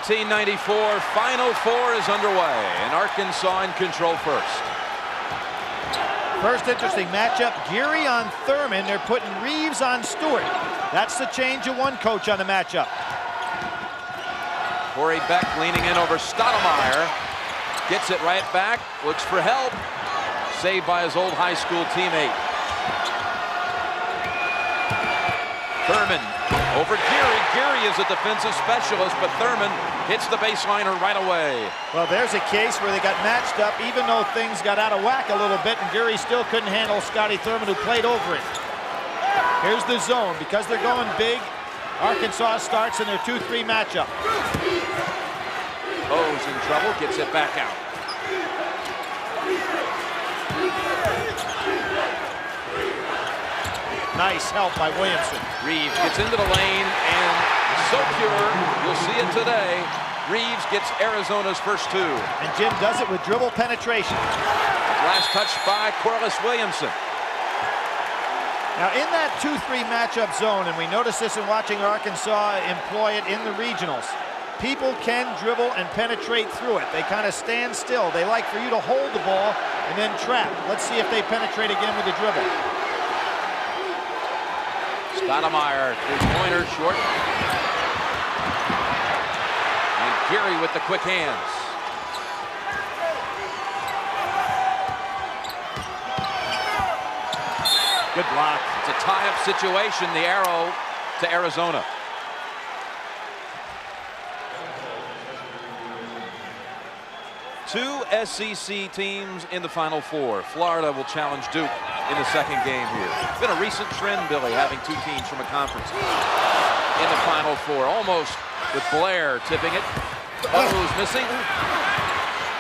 1994 Final Four is underway, and Arkansas in control first. First interesting matchup, Geary on Thurman. They're putting Reeves on Stewart. That's the change of one coach on the matchup. Corey Beck leaning in over Stoudemire. Gets it right back, looks for help. Saved by his old high school teammate. Thurman over Geary. Geary is a defensive specialist, but Thurman hits the baseliner right away. Well, there's a case where they got matched up, even though things got out of whack a little bit, and Geary still couldn't handle Scotty Thurman, who played over it. Here's the zone. Because they're going big, Arkansas starts in their 2-3 matchup. O's in trouble, gets it back out. Nice help by Williamson. Reeves gets into the lane, and so pure, you'll see it today. Reeves gets Arizona's first two. And Jim does it with dribble penetration. Last touch by Corliss Williamson. Now in that 2-3 matchup zone, and we noticed this in watching Arkansas employ it in the regionals, people can dribble and penetrate through it. They kind of stand still. They like for you to hold the ball and then trap. Let's see if they penetrate again with the dribble. Stoudemire, three-pointer, short. And Geary with the quick hands. Good block. It's a tie-up situation, the arrow to Arizona. Two SEC teams in the Final Four. Florida will challenge Duke in the second game here. It's been a recent trend, Billy, having two teams from a conference in the Final Four. Almost with Blair tipping it. Who's missing?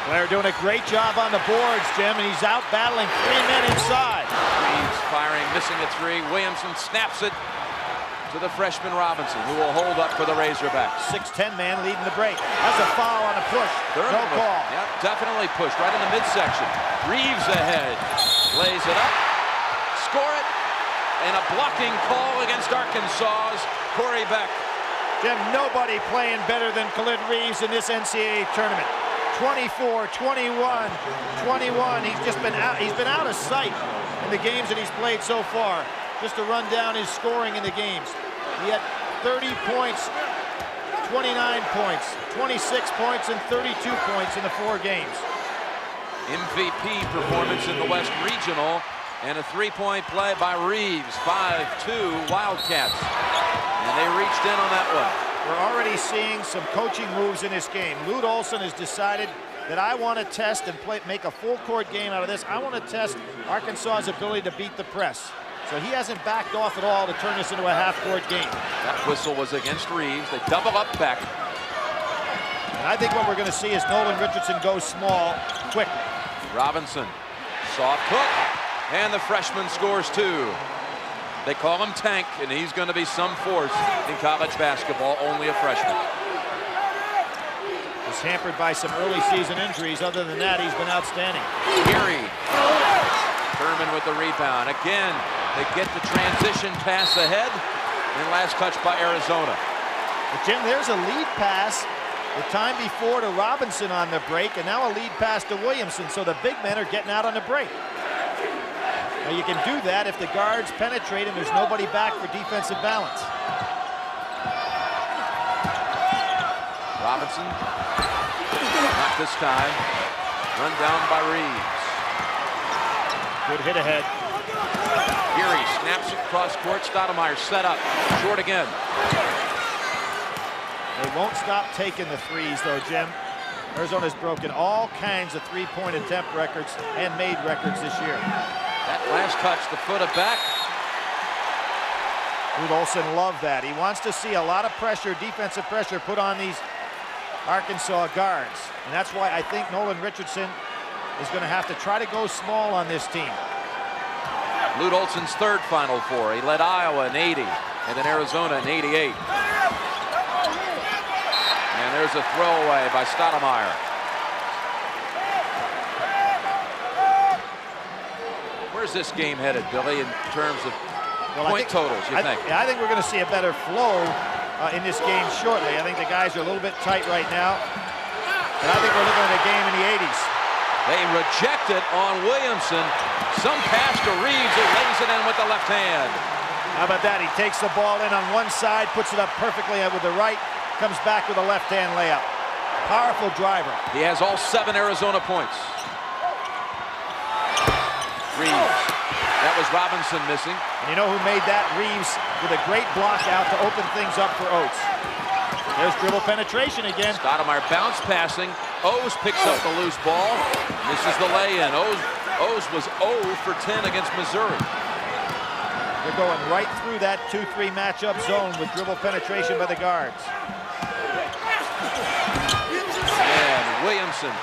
Blair doing a great job on the boards, Jim, and he's out battling 3 men inside. Reeves firing, missing a three. Williamson snaps it to the freshman Robinson, who will hold up for the Razorbacks. 6'10" man leading the break. That's a foul on a push. No call. Yep, definitely pushed right in the midsection. Reeves ahead, lays it up, score it, and a blocking call against Arkansas's Corey Beck. Jim, nobody playing better than Khalid Reeves in this NCAA tournament. 24, 21, 21. He's been out of sight in the games that he's played so far. Just to run down his scoring in the games. He had 30 points, 29 points, 26 points, and 32 points in the 4 games. MVP performance in the West Regional, and a three-point play by Reeves. 5-2 Wildcats. And they reached in on that one. We're already seeing some coaching moves in this game. Lute Olson has decided that I want to test and make a full-court game out of this. I want to test Arkansas's ability to beat the press. So he hasn't backed off at all to turn this into a half-court game. That whistle was against Reeves. They double up Beck. And I think what we're going to see is Nolan Richardson go small quickly. Robinson, soft hook, and the freshman scores 2. They call him Tank, and he's going to be some force in college basketball, only a freshman. He's hampered by some early season injuries. Other than that, he's been outstanding. Geary. Thurman with the rebound. Again, they get the transition pass ahead, and last touch by Arizona. But Jim, there's a lead pass the time before to Robinson on the break, and now a lead pass to Williamson, so the big men are getting out on the break. Now you can do that if the guards penetrate and there's nobody back for defensive balance. Robinson, not this time. Run down by Reeves. Good hit ahead. Geary snaps it cross court. Stoudemire set up. Short again. They won't stop taking the threes, though, Jim. Arizona's broken all kinds of three-point attempt records and made records this year. That last touch, the foot of Beck. Lute Olson loved that. He wants to see a lot of pressure, defensive pressure, put on these Arkansas guards. And that's why I think Nolan Richardson is going to have to try to go small on this team. Lute Olson's third Final Four. He led Iowa in 80 and then Arizona in 88. And there's a throwaway by Stoudemire. Where's this game headed, Billy, in terms of point totals, you think? I think we're going to see a better flow in this game shortly. I think the guys are a little bit tight right now. And I think we're looking at a game in the 80s. They reject it on Williamson. Some pass to Reeves, who lays it in with the left hand. How about that? He takes the ball in on one side, puts it up perfectly with the right, comes back with a left-hand layup. Powerful driver. He has all 7 Arizona points. Reeves. That was Robinson missing. And you know who made that? Reeves with a great block out to open things up for Oates. There's dribble penetration again. Stoudemire bounce passing. O's picks up the loose ball. Misses the lay-in. O's was 0 for 10 against Missouri. They're going right through that 2-3 matchup zone with dribble penetration by the guards. And Williamson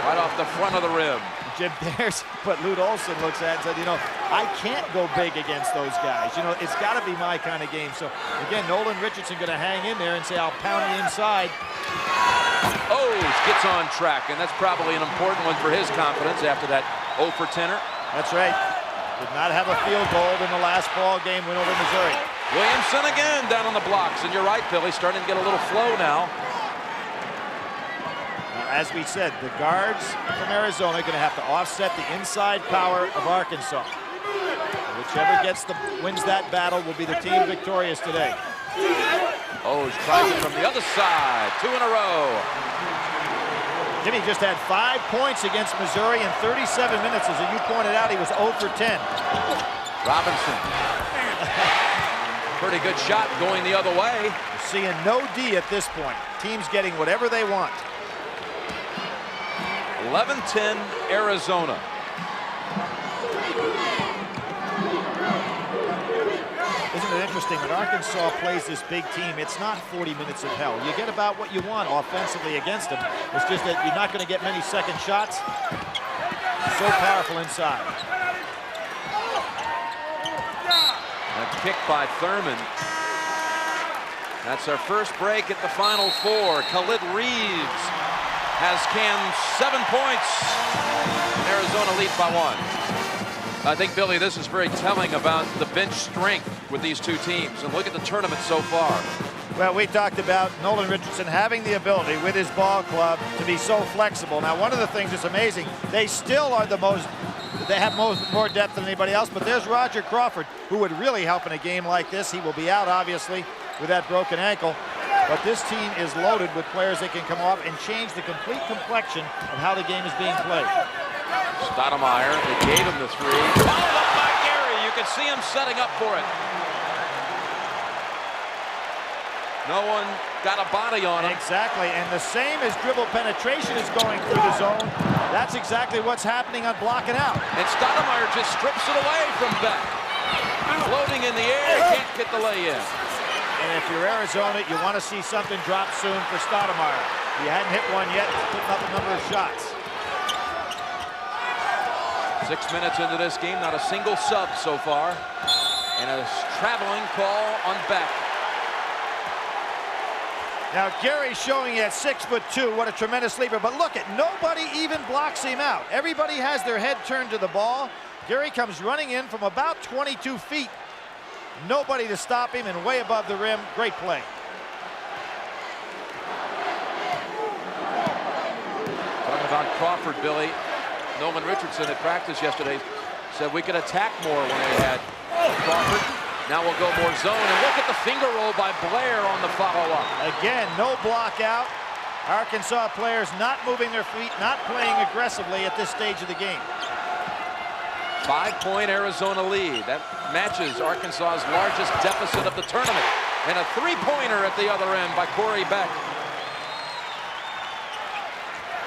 right off the front of the rim. Jim, there's what Lute Olson looks at and said, you know, I can't go big against those guys. You know, it's got to be my kind of game. So, again, Nolan Richardson going to hang in there and say, I'll pound the inside. O's gets on track, and that's probably an important one for his confidence after that 0 for 10er. That's right. Did not have a field goal in the last ball game win over Missouri. Williamson again down on the blocks, and you're right, Billy, starting to get a little flow now. As we said, the guards from Arizona are going to have to offset the inside power of Arkansas. Whichever wins that battle will be the team victorious today. O's tries it from the other side, 2 in a row. Jimmy just had 5 points against Missouri in 37 minutes. As you pointed out, he was 0 for 10. Robinson. Pretty good shot going the other way. You're seeing no D at this point. Teams getting whatever they want. 11-10 Arizona. Isn't it interesting, when Arkansas plays this big team, it's not 40 minutes of hell. You get about what you want offensively against them. It's just that you're not going to get many second shots. So powerful inside. A kick by Thurman. That's our first break at the Final Four. Khalid Reeves has canned 7 points. Arizona leads by 1. I think, Billy, this is very telling about the bench strength with these two teams. And look at the tournament so far. Well, we talked about Nolan Richardson having the ability with his ball club to be so flexible. Now, one of the things that's amazing, they still are they have more depth than anybody else, but there's Roger Crawford, who would really help in a game like this. He will be out, obviously, with that broken ankle. But this team is loaded with players that can come off and change the complete complexion of how the game is being played. Stoudemire, they gave him the 3. Followed up by Gary. You can see him setting up for it. No one got a body on him. Exactly, and the same as dribble penetration is going through the zone. That's exactly what's happening on blocking out. And Stoudemire just strips it away from Beck. Floating in the air, can't get the lay-in. And if you're Arizona, you want to see something drop soon for Stoudemire. He hadn't hit one yet, putting up a number of shots. 6 minutes into this game, not a single sub so far. And a traveling call on Beck. Now Gary's showing at 6'2", what a tremendous leaper. But look, nobody even blocks him out. Everybody has their head turned to the ball. Gary comes running in from about 22 feet. Nobody to stop him and way above the rim. Great play. Talking about Crawford, Billy. Nolan Richardson at practice yesterday said we could attack more when they had Crawford. Now we'll go more zone, and look at the finger roll by Blair on the follow-up. Again, no block out. Arkansas players not moving their feet, not playing aggressively at this stage of the game. 5-point Arizona lead. That matches Arkansas's largest deficit of the tournament. And a 3-pointer at the other end by Corey Beck.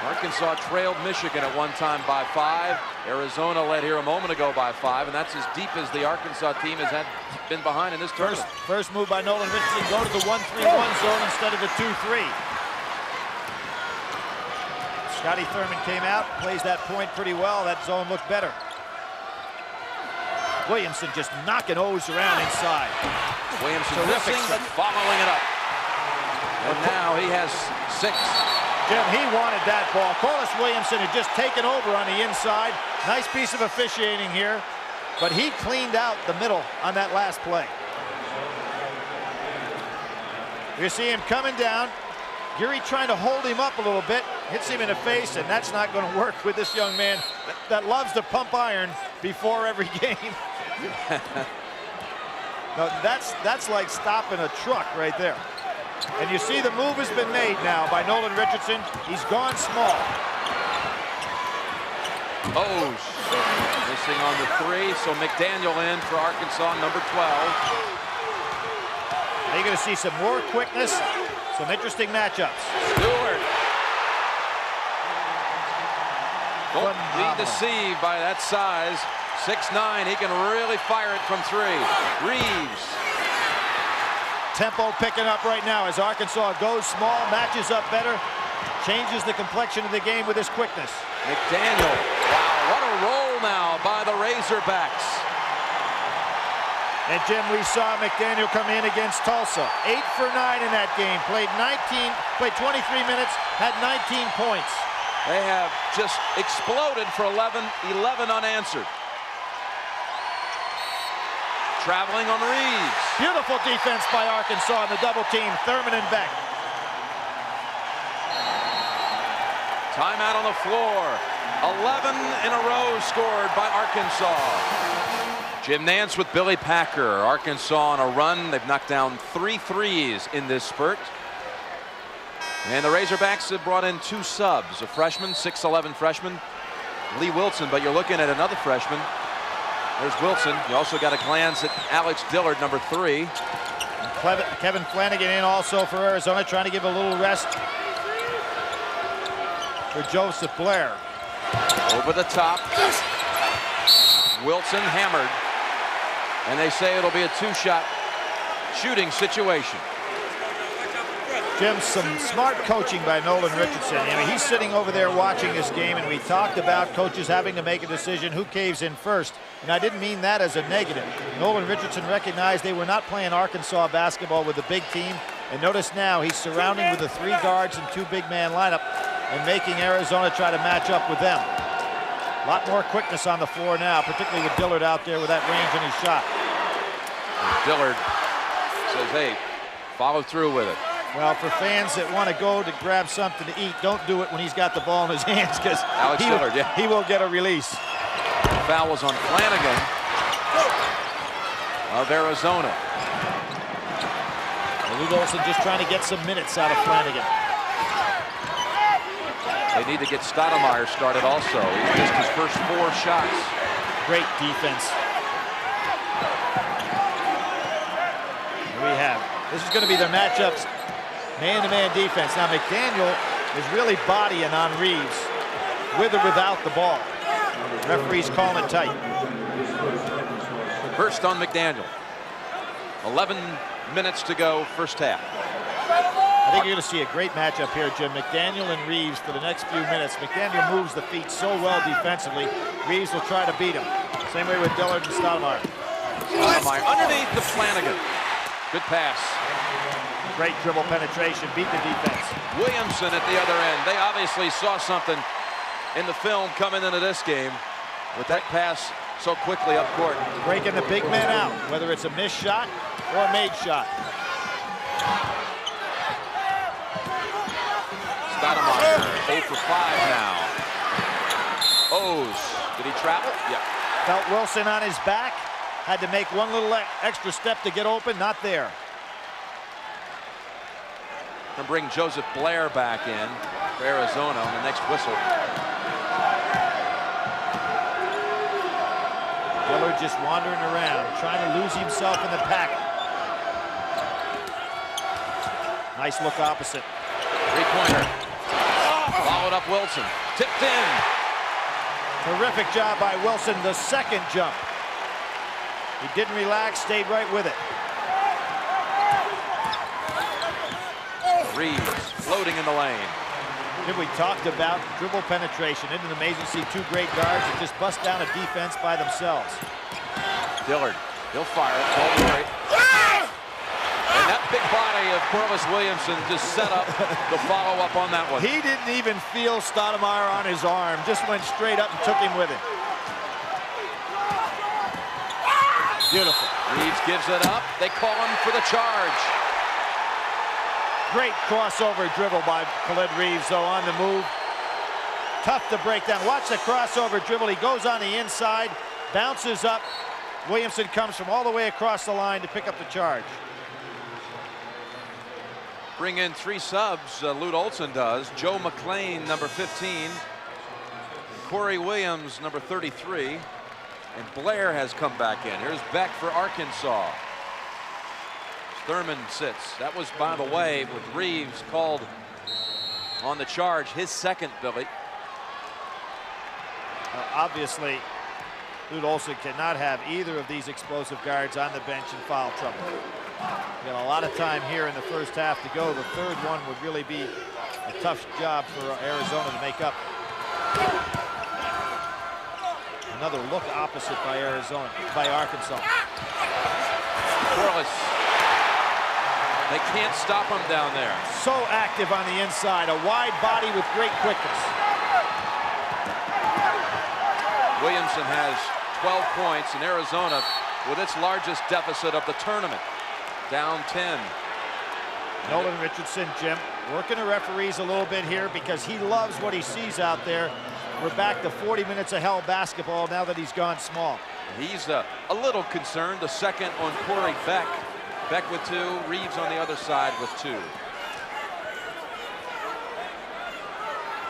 Arkansas trailed Michigan at one time by 5. Arizona led here a moment ago by 5, and that's as deep as the Arkansas team has been behind in this tournament. First move by Nolan Richardson, go to the 1-3-1 zone instead of the 2-3. Scotty Thurman came out, plays that point pretty well. That zone looked better. Williamson just knocking O's around inside. Williamson missing, but following it up. And now he has 6. Jim, he wanted that ball. Corliss Williamson had just taken over on the inside. Nice piece of officiating here, but he cleaned out the middle on that last play. You see him coming down. Geary trying to hold him up a little bit, hits him in the face, and that's not going to work with this young man that loves to pump iron before every game. No, that's like stopping a truck right there. And you see the move has been made now by Nolan Richardson. He's gone small. Oh, missing on the 3, so McDaniel in for Arkansas, number 12. Now you're going to see some more quickness, some interesting matchups. Stewart. Don't be deceived by that size. 6'9", he can really fire it from 3. Reeves. Tempo picking up right now as Arkansas goes small, matches up better, changes the complexion of the game with his quickness. McDaniel. Wow, what a roll now by the Razorbacks. And Jim, we saw McDaniel come in against Tulsa. 8 for 9 in that game. Played 23 minutes, had 19 points. They have just exploded for 11 unanswered. Traveling on Reeves. Beautiful defense by Arkansas in the double team, Thurman and Beck. Timeout on the floor. 11 in a row scored by Arkansas. Jim Nance with Billy Packer. Arkansas on a run. They've knocked down 3 threes in this spurt. And the Razorbacks have brought in 2 subs. A freshman, 6'11" freshman, Lee Wilson, but you're looking at another freshman. There's Wilson. You also got a glance at Alex Dillard, number 3. Kevin Flanagan in also for Arizona, trying to give a little rest for Joseph Blair. Over the top. Wilson hammered. And they say it'll be a 2-shot shooting situation. Jim, some smart coaching by Nolan Richardson. I mean, he's sitting over there watching this game, and we talked about coaches having to make a decision who caves in first. And I didn't mean that as a negative. Nolan Richardson recognized they were not playing Arkansas basketball with a big team. And notice now he's surrounding with the 3 guards and 2 big man lineup and making Arizona try to match up with them. A lot more quickness on the floor now, particularly with Dillard out there with that range in his shot. And Dillard says, hey, follow through with it. Well, for fans that want to go to grab something to eat, don't do it when he's got the ball in his hands, because he will get a release. The foul was on Flanagan of Arizona. Lou Olson just trying to get some minutes out of Flanagan. They need to get Stoudemire started also. He's missed his first 4 shots. Great defense. Here we have. This is going to be their matchups. Man-to-man defense. Now McDaniel is really bodying on Reeves with or without the ball. Referees calling it tight. First on McDaniel. 11 minutes to go, first half. I think you're going to see a great matchup here, Jim. McDaniel and Reeves for the next few minutes. McDaniel moves the feet so well defensively. Reeves will try to beat him. Same way with Dillard and Stoudemire. Stoudemire underneath the Flanagan. Good pass. Great dribble penetration, beat the defense. Williamson at the other end. They obviously saw something in the film coming into this game with that pass so quickly up court. Breaking the big men out, whether it's a missed shot or a made shot. Stoudemire 0 for 5 now. O's. Did he travel? Yeah. Felt Wilson on his back. Had to make one little extra step to get open. Not there. And bring Joseph Blair back in for Arizona on the next whistle. Dillard just wandering around, trying to lose himself in the pack. Nice look opposite. 3-pointer. Followed up Wilson. Tipped in. Terrific job by Wilson, the second jump. He didn't relax, stayed right with it. Reeves floating in the lane. We talked about dribble penetration. Isn't it amazing to see 2 great guards that just bust down a defense by themselves? Dillard, he'll fire it. Don't worry. And that big body of Corliss Williamson just set up the follow-up on that one. He didn't even feel Stoudemire on his arm. Just went straight up and took him with it. Beautiful. Reeves gives it up. They call him for the charge. Great crossover dribble by Khalid Reeves, though, on the move. Tough to break down. Watch the crossover dribble. He goes on the inside, bounces up. Williamson comes from all the way across the line to pick up the charge. Bring in 3 subs, Lute Olson does. Joe McLean, number 15. Corey Williams, number 33. And Blair has come back in. Here's Beck for Arkansas. Thurman sits. That was, by the way, with Reeves called on the charge, his second, Billy. Obviously, Lute Olson cannot have either of these explosive guards on the bench in foul trouble. We got a lot of time here in the first half to go. The third one would really be a tough job for Arizona to make up. Another look opposite by Arkansas. Corliss. They can't stop him down there. So active on the inside, a wide body with great quickness. Williamson has 12 points, and Arizona, with its largest deficit of the tournament, down 10. Nolan Richardson, Jim, working the referees a little bit here because he loves what he sees out there. We're back to 40 minutes of hell basketball now that he's gone small. He's a little concerned. The second on Corey Beck. Beck with 2, Reeves on the other side with 2.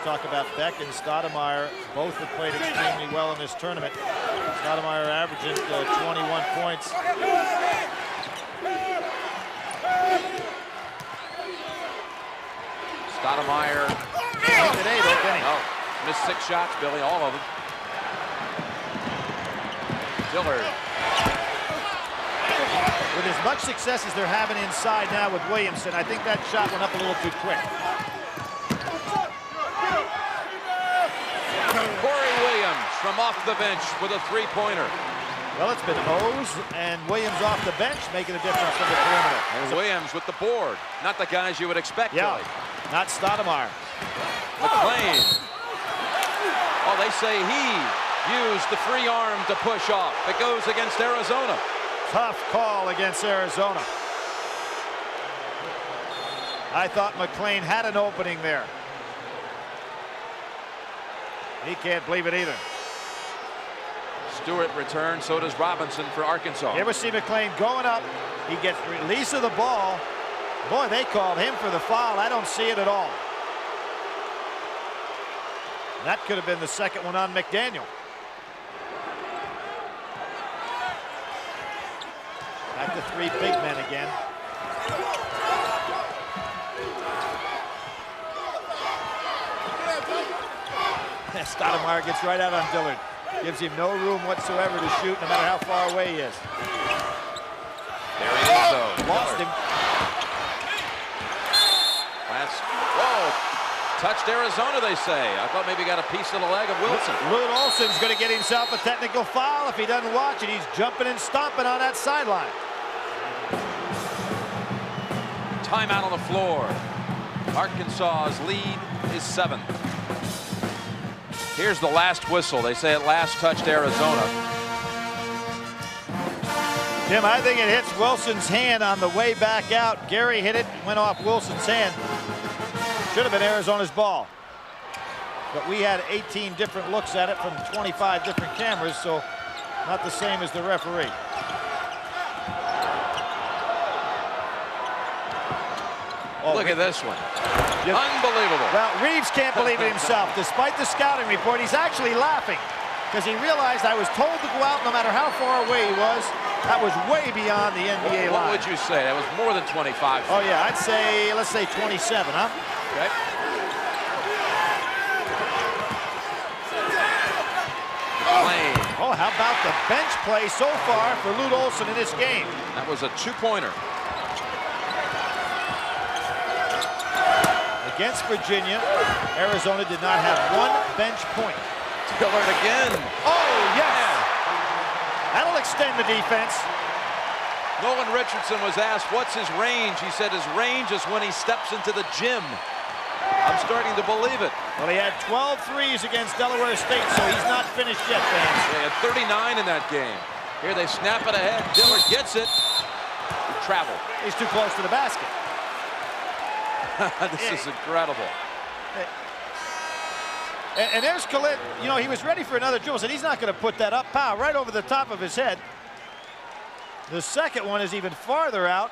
Talk about Beck and Stoudemire. Both have played extremely well in this tournament. Stoudemire averaging 21 points. Stoudemire. Today, though, Kenny. Oh, missed 6 shots, Billy, all of them. Dillard. With as much success as they're having inside now with Williamson, I think that shot went up a little too quick. Corey Williams from off the bench with a 3-pointer. Well, it's been Hose and Williams off the bench making a difference from the perimeter. And Williams with the board. Not the guys you would expect. Yeah, Billy. not Stoudemire. McLean. Oh, they say he used the free arm to push off. It goes against Arizona. Tough call against Arizona. I thought McLean had an opening there. He can't believe it either. Stewart returns, so does Robinson for Arkansas. You ever see McLean going up? He gets release of the ball. Boy, they called him for the foul. I don't see it at all. That could have been the second one on McDaniel. Back to 3 big men again. Stoudemire gets right out on Dillard. Gives him no room whatsoever to shoot, no matter how far away he is. There he is, though. Lost him. Touched Arizona, they say. I thought maybe he got a piece of the leg of Wilson. Lute Olson's going to get himself a technical foul if he doesn't watch it. He's jumping and stomping on that sideline. Timeout on the floor. Arkansas's lead is 7. Here's the last whistle. They say it last touched Arizona. Jim, I think it hits Wilson's hand on the way back out. Gary hit it, went off Wilson's hand. Should have been Arizona's ball. But we had 18 different looks at it from 25 different cameras, so not the same as the referee. Oh, look at this one. Yep. Unbelievable. Well, Reeves can't believe it himself. Despite the scouting report, he's actually laughing because he realized I was told to go out no matter how far away he was. That was way beyond the NBA line. What would you say? That was more than 25. Oh, yeah, I'd say, let's say 27, huh? Okay. Oh, how about the bench play so far for Lute Olson in this game? That was a 2-pointer. Against Virginia, Arizona did not have 1 bench point. Dillard again. Oh, yes. That'll extend the defense. Nolan Richardson was asked, what's his range? He said his range is when he steps into the gym. I'm starting to believe it. Well, he had 12 threes against Delaware State, so he's not finished yet, fans. They had 39 in that game. Here they snap it ahead. Dillard gets it. Travel. He's too close to the basket. This is incredible. And there's Khalid. You know, he was ready for another dribble, and he's not going to put that up. Pow, right over the top of his head. The second one is even farther out,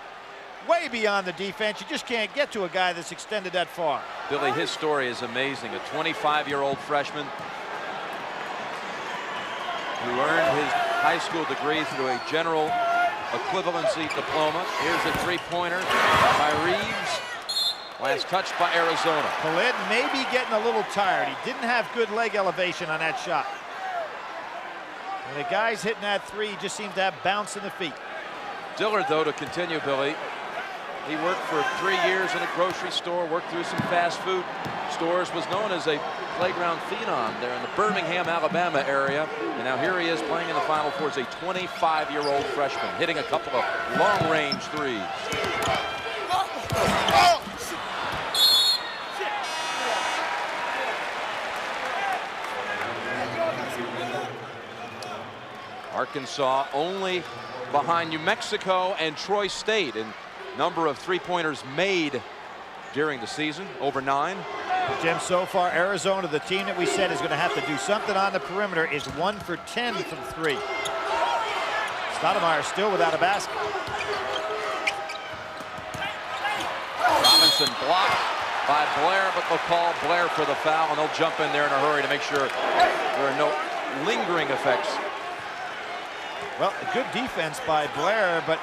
way beyond the defense. You just can't get to a guy that's extended that far. Billy, his story is amazing. A 25-year-old freshman who earned his high school degree through a general equivalency diploma. Here's a three-pointer by Reeves. Last touch by Arizona. Khalid may be getting a little tired. He didn't have good leg elevation on that shot. And the guys hitting that three just seem to have bounce in the feet. Dillard, though, to continue, Billy. He worked for 3 years in a grocery store, worked through some fast food stores, was known as a playground phenom there in the Birmingham, Alabama area. And now here he is playing in the Final Four as a 25-year-old freshman, hitting a couple of long-range threes. Arkansas only behind New Mexico and Troy State in number of three-pointers made during the season, over 9. Jim, so far Arizona, the team that we said is going to have to do something on the perimeter, is 1 for 10 from 3. Stoudemire still without a basket. Robinson blocked by Blair, but they'll call Blair for the foul, and they'll jump in there in a hurry to make sure there are no lingering effects. Well, a good defense by Blair, but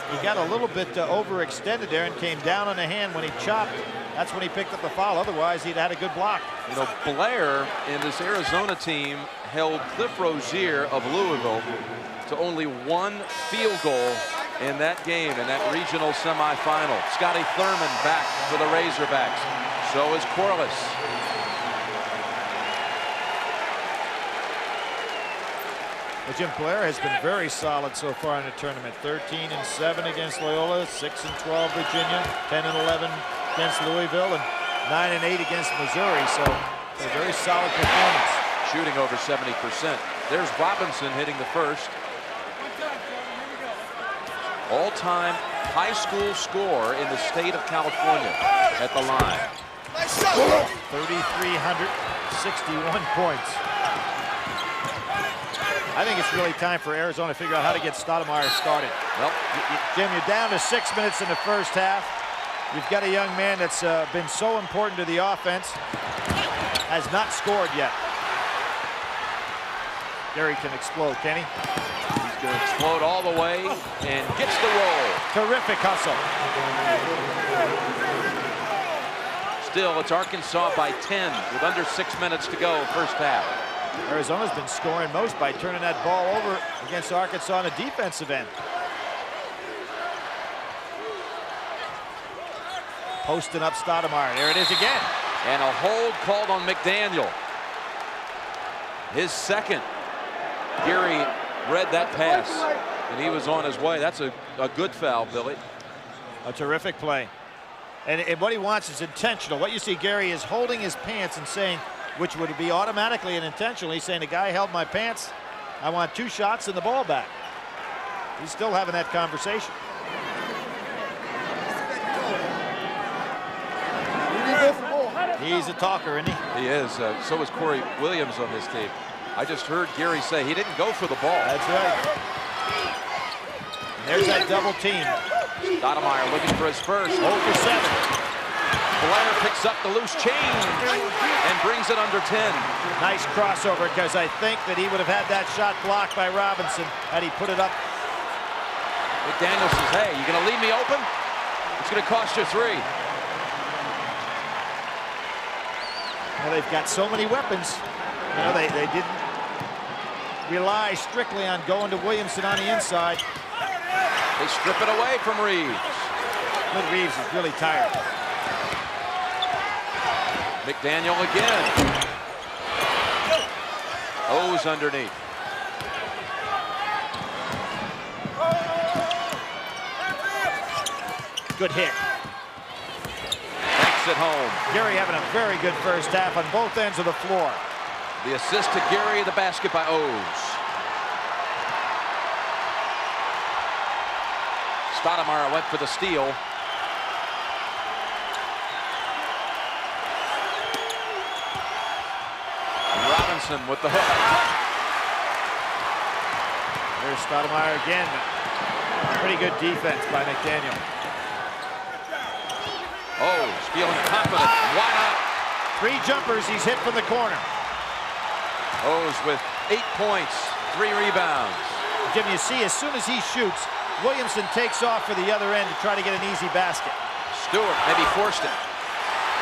he got a little bit overextended there and came down on the hand when he chopped. That's when he picked up the foul. Otherwise, he'd had a good block. You know, Blair in this Arizona team held Cliff Rozier of Louisville to only 1 field goal in that game, in that regional semifinal. Scotty Thurman back for the Razorbacks. So is Corliss. Well, Jim, Blair has been very solid so far in the tournament. 13-7 against Loyola, 6-12 Virginia, 10-11 against Louisville, and 9-8 against Missouri. So a very solid performance. Shooting over 70%. There's Robinson hitting the first. All-time high school score in the state of California at the line. 3,361 points. I think it's really time for Arizona to figure out how to get Stoudemire started. Well, Jim, you're down to 6 minutes in the first half. You've got a young man that's been so important to the offense, has not scored yet. Gary can explode, can he? He's going to explode all the way and gets the roll. Terrific hustle. Still, it's Arkansas by 10 with under 6 minutes to go first half. Arizona's been scoring most by turning that ball over against Arkansas on the defensive end. Posting up Stoudemire. There it is again. And a hold called on McDaniel. His second. Geary read that pass, and he was on his way. That's a good foul, Billy. A terrific play. And what he wants is intentional. What you see, Gary, is holding his pants and saying, which would be automatically an intentional. He's saying, the guy held my pants. I want 2 shots and the ball back. He's still having that conversation. He's a talker, isn't he? He is. So is Corey Williams on this team. I just heard Gary say he didn't go for the ball. That's right. And there's that double team. Stoudemire looking for his first. 0 for 7. Blair picks up the loose change and brings it under 10. Nice crossover, because I think that he would have had that shot blocked by Robinson had he put it up. McDaniel says, hey, you going to leave me open? It's going to cost you 3. Well, they've got so many weapons. You know, they didn't rely strictly on going to Williamson on the inside. They strip it away from Reeves. But Reeves is really tired. McDaniel again. O's underneath. Good hit. Banks it home. Gary having a very good first half on both ends of the floor. The assist to Gary, the basket by O's. Stoudemire went for the steal. Robinson with the hook. There's Stoudemire again. Pretty good defense by McDaniel. Oh, feeling confident. Why not? 3 jumpers he's hit from the corner. O's with 8 points, 3 rebounds. Jim, you see, as soon as he shoots, Williamson takes off for the other end to try to get an easy basket. Stewart maybe forced it.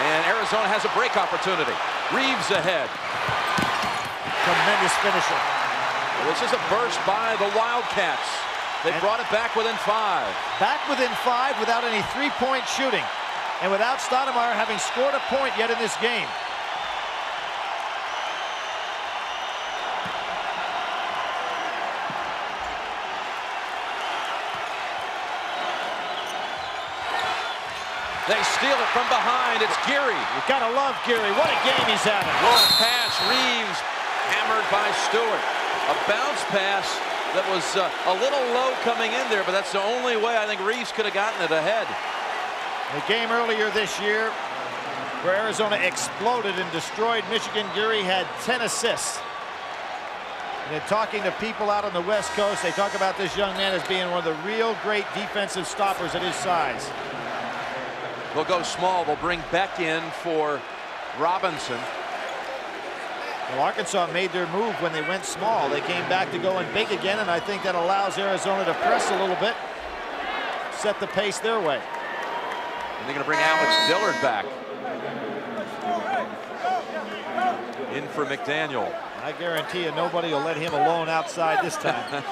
And Arizona has a break opportunity. Reeves ahead. Tremendous finisher. This is a burst by the Wildcats. They brought it back within 5. Back within 5 without any three-point shooting. And without Stoudemire having scored a point yet in this game. They steal it from behind. It's Geary. You gotta love Geary. What a game he's having. Long pass. Reeves hammered by Stewart. A bounce pass that was a little low coming in there, but that's the only way I think Reeves could have gotten it ahead. The game earlier this year where Arizona exploded and destroyed Michigan, Geary had 10 assists. And then talking to people out on the West Coast, they talk about this young man as being one of the real great defensive stoppers at his size. They'll go small. They'll bring Beck in for Robinson. Well, Arkansas made their move when they went small. They came back to going big again, and I think that allows Arizona to press a little bit, set the pace their way. And they're going to bring Alex Dillard back in for McDaniel. I guarantee you nobody will let him alone outside this time.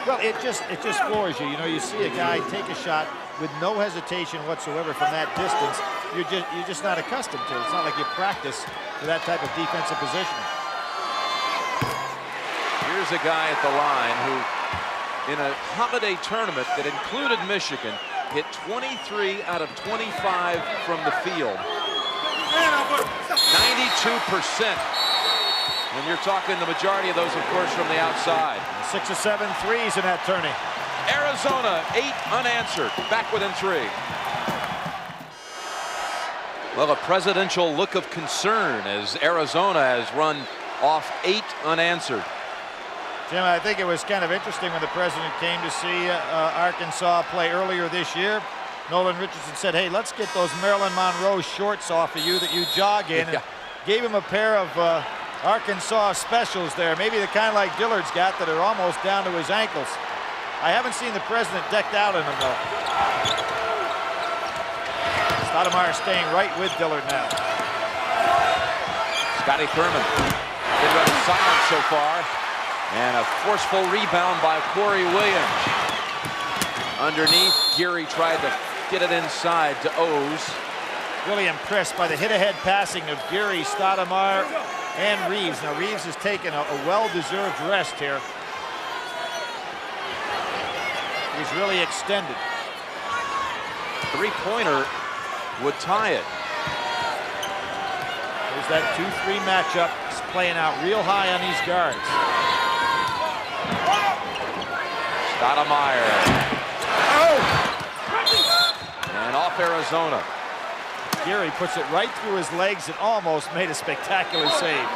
Well, it just floors you. You know, you see a guy take a shot with no hesitation whatsoever from that distance. You're just not accustomed to it. It's not like you practice for that type of defensive positioning. Here's a guy at the line who, in a holiday tournament that included Michigan, hit 23 out of 25 from the field. 92%. And you're talking the majority of those, of course, from the outside. 6 or 7 threes in that tourney. Arizona, 8 unanswered, back within 3. Well, a presidential look of concern as Arizona has run off 8 unanswered. Jim, I think it was kind of interesting when the president came to see Arkansas play earlier this year. Nolan Richardson said, hey, let's get those Marilyn Monroe shorts off of you that you jog in. Yeah. And gave him a pair of Arkansas specials there, maybe the kind like Dillard's got that are almost down to his ankles. I haven't seen the president decked out in them, though. Stoudemire staying right with Dillard now. Scotty Thurman been running silent so far. And a forceful rebound by Corey Williams. Underneath, Geary tried to get it inside to O's. Really impressed by the hit-ahead passing of Geary, Stoudemire, and Reeves. Now, Reeves has taken a well-deserved rest here. He's really extended. Three-pointer would tie it. There's that 2-3 matchup. It's playing out real high on these guards. Stoudemire. And off Arizona. Geary puts it right through his legs and almost made a spectacular save.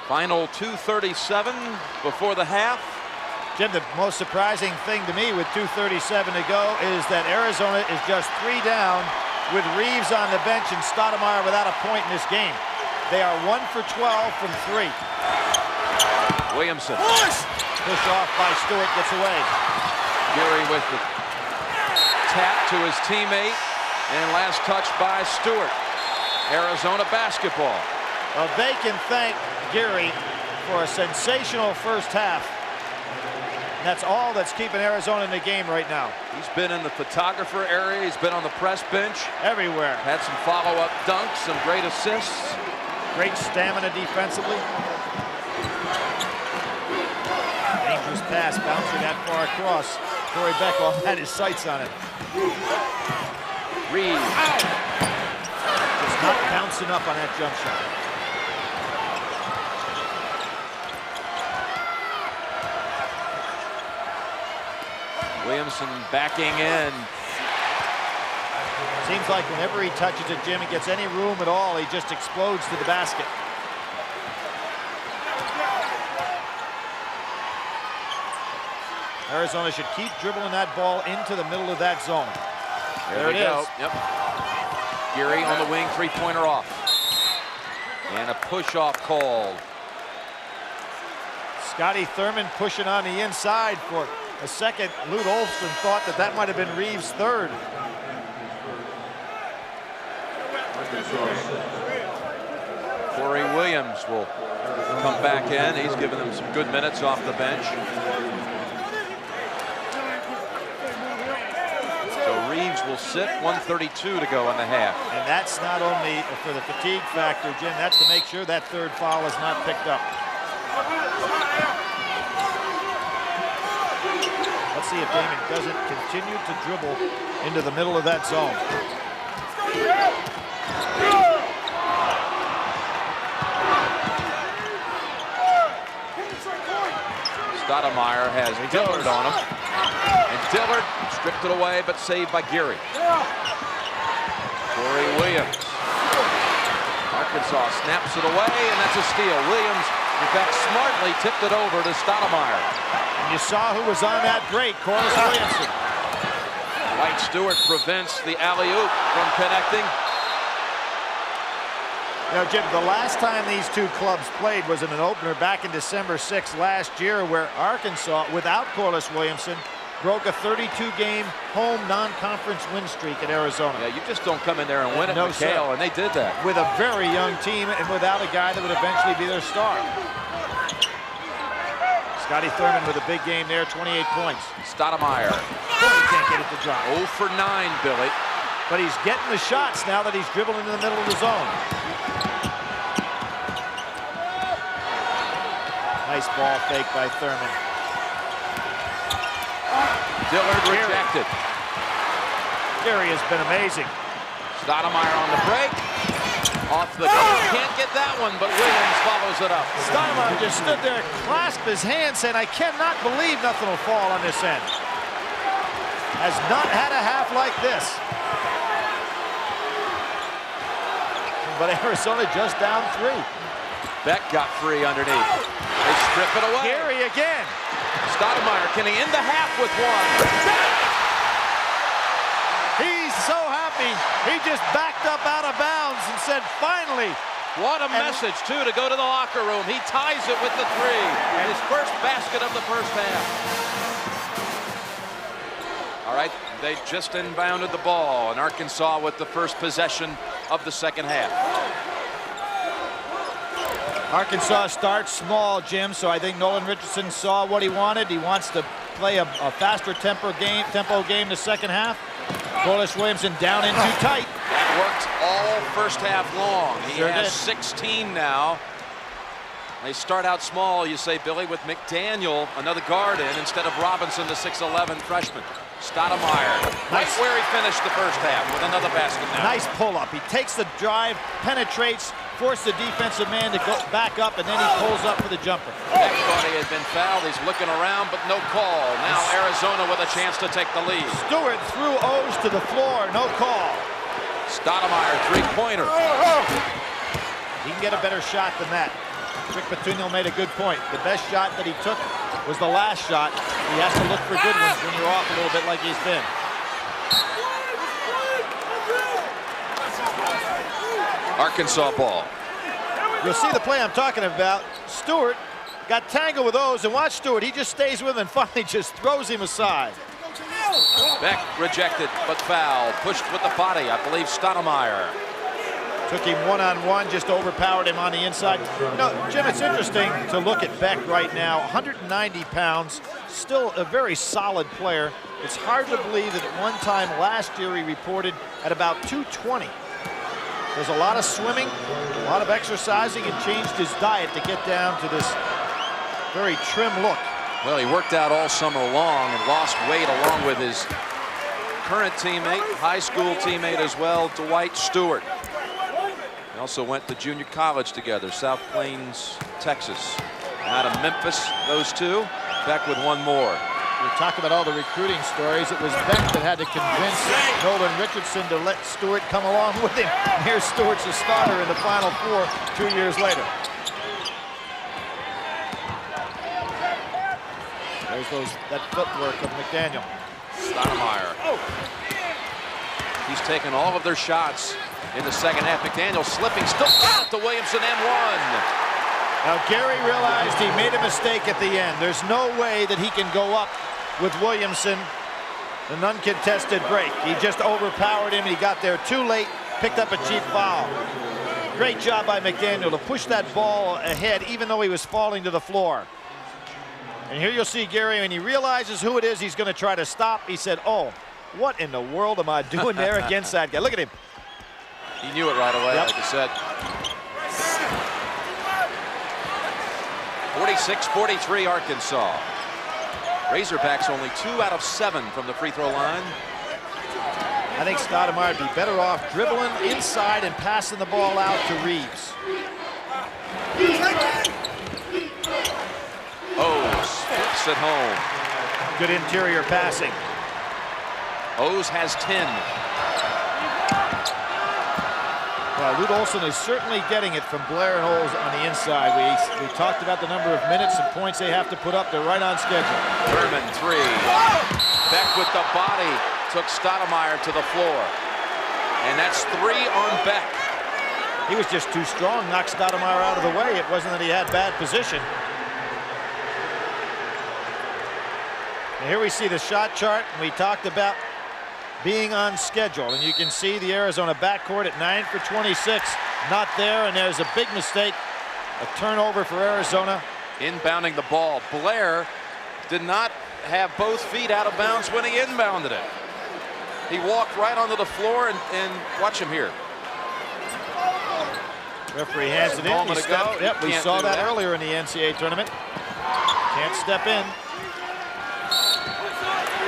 Final 2:37 before the half. Jim, the most surprising thing to me with 2:37 to go is that Arizona is just 3 down with Reeves on the bench and Stoudemire without a point in this game. They are 1 for 12 from 3. Williamson. Push off by Stewart, gets away. Geary with the tap to his teammate, and last touch by Stewart. Arizona basketball. Well, they can thank Geary for a sensational first half. And that's all that's keeping Arizona in the game right now. He's been in the photographer area. He's been on the press bench. Everywhere. Had some follow-up dunks, some great assists. Great stamina defensively. Dangerous pass, bouncing that far across. Corey Beck all had his sights on it. Reeves. Just not bouncing up on that jump shot. Williamson backing in. Seems like whenever he touches it, Jim, he gets any room at all, he just explodes to the basket. Arizona should keep dribbling that ball into the middle of that zone. There it is. Yep. Geary on the wing, three-pointer off. And a push-off called. Scotty Thurman pushing on the inside for a second. Lute Olson thought that might have been Reeves' third. Corey Williams will come back in. He's given them some good minutes off the bench. So Reeves will sit, 1:32 to go in the half. And that's not only for the fatigue factor, Jim, that's to make sure that third foul is not picked up. Let's see if Damon doesn't continue to dribble into the middle of that zone. Stoudemire has Dillard on him. And Dillard stripped it away, but saved by Geary. Corey Williams. Arkansas snaps it away, and that's a steal. Williams, in fact, smartly tipped it over to Stoudemire. And you saw who was on that break, Corliss Williamson. Dwight Stewart prevents the alley-oop from connecting. You know, Jim, the last time these two clubs played was in an opener back in December 6th last year, where Arkansas, without Corliss Williamson, broke a 32-game home non-conference win streak at Arizona. Yeah, you just don't come in there and win it, No, McHale, sir. and they did that. With a very young team and without a guy that would eventually be their star. Scotty Thurman with a big game there, 28 points. Stoudemire. Oh, he can't get it to drop. 0 for 9, Billy. But he's getting the shots now that he's dribbling in the middle of the zone. Nice ball fake by Thurman. Dillard rejected. Gary has been amazing. Stoudemire on the break. Off the goal. Can't get that one, but Williams follows it up. Stoudemire just stood there, clasped his hands, saying, I cannot believe nothing will fall on this end. Has not had a half like this. But Arizona just down 3. Beck got free underneath. They strip it away. Gary again. Stoudemire, can he end the half with one? He's so happy. He just backed up out of bounds and said, finally. What a message, too, to go to the locker room. He ties it with the 3. His first basket of the first half. All right, they just inbounded the ball, and Arkansas with the first possession of the second half. Arkansas starts small, Jim, so I think Nolan Richardson saw what he wanted. He wants to play a faster tempo game the second half. Corliss Williamson down in too tight. That worked all first half long. He Sure has did. 16 now. They start out small, you say, Billy, with McDaniel, another guard in, instead of Robinson, the 6'11 freshman. Stoudemire, right Nice. where he finished the first half with another basket now. Nice pull-up. He takes the drive, penetrates, forces the defensive man to go back up, and then he pulls up for the jumper. Beck thought he had been fouled. He's looking around, but no call. Now Arizona with a chance to take the lead. Stewart threw O's to the floor, no call. Stoudemire, three-pointer. He can get a better shot than that. Rick Petuno made a good point. The best shot that he took was the last shot. He has to look for good ones when you're off a little bit like he's been. Arkansas ball. You'll see the play I'm talking about. Stewart got tangled with O's, and watch Stewart. He just stays with him and finally just throws him aside. Beck rejected, but fouled. Pushed with the body, I believe, Stoudemire. Took him one-on-one, just overpowered him on the inside. You know, Jim, it's interesting to look at Beck right now. 190 pounds, still a very solid player. It's hard to believe that at one time last year he reported at about 220. There's a lot of swimming, a lot of exercising, and changed his diet to get down to this very trim look. Well, he worked out all summer long and lost weight along with his current teammate, high school teammate as well, Dwight Stewart. They also went to junior college together, South Plains, Texas. Out of Memphis, those two. Beck with one more. We talked about all the recruiting stories. It was Beck that had to convince Nolan Richardson to let Stewart come along with him. Here's Stewart's a starter in the Final Four 2 years later. There's that footwork of McDaniel. Stoudemire. Oh. He's taken all of their shots in the second half. McDaniel slipping, still got it to Williamson and one. Now Gary realized he made a mistake at the end. There's no way that he can go up with Williamson, an uncontested break. He just overpowered him. He got there too late, picked up a cheap foul. Great job by McDaniel to push that ball ahead even though he was falling to the floor. And here you'll see Gary, when he realizes who it is he's going to try to stop, he said, oh, what in the world am I doing there against that guy? Look at him. He knew it right away, like you said. 46-43 Arkansas. Razorbacks only 2 out of 7 from the free throw line. I think Stoudemire would be better off dribbling inside and passing the ball out to Reeves. Owes flips it home. Good interior passing. Owes has 10. Well, Lute Olson is certainly getting it from Blair and Owes on the inside. We talked about the number of minutes and points they have to put up. They're right on schedule. Herman 3. Beck with the body took Stoudemire to the floor. And that's 3 on Beck. He was just too strong, knocked Stoudemire out of the way. It wasn't that he had bad position. And here we see the shot chart. We talked about being on schedule, and you can see the Arizona backcourt at 9 for 26. Not there, and there's a big mistake. A turnover for Arizona. Inbounding the ball. Blair did not have both feet out of bounds when he inbounded it. He walked right onto the floor, and watch him here. Referee hands it in. Yep, we saw that earlier in the NCAA tournament. Can't step in.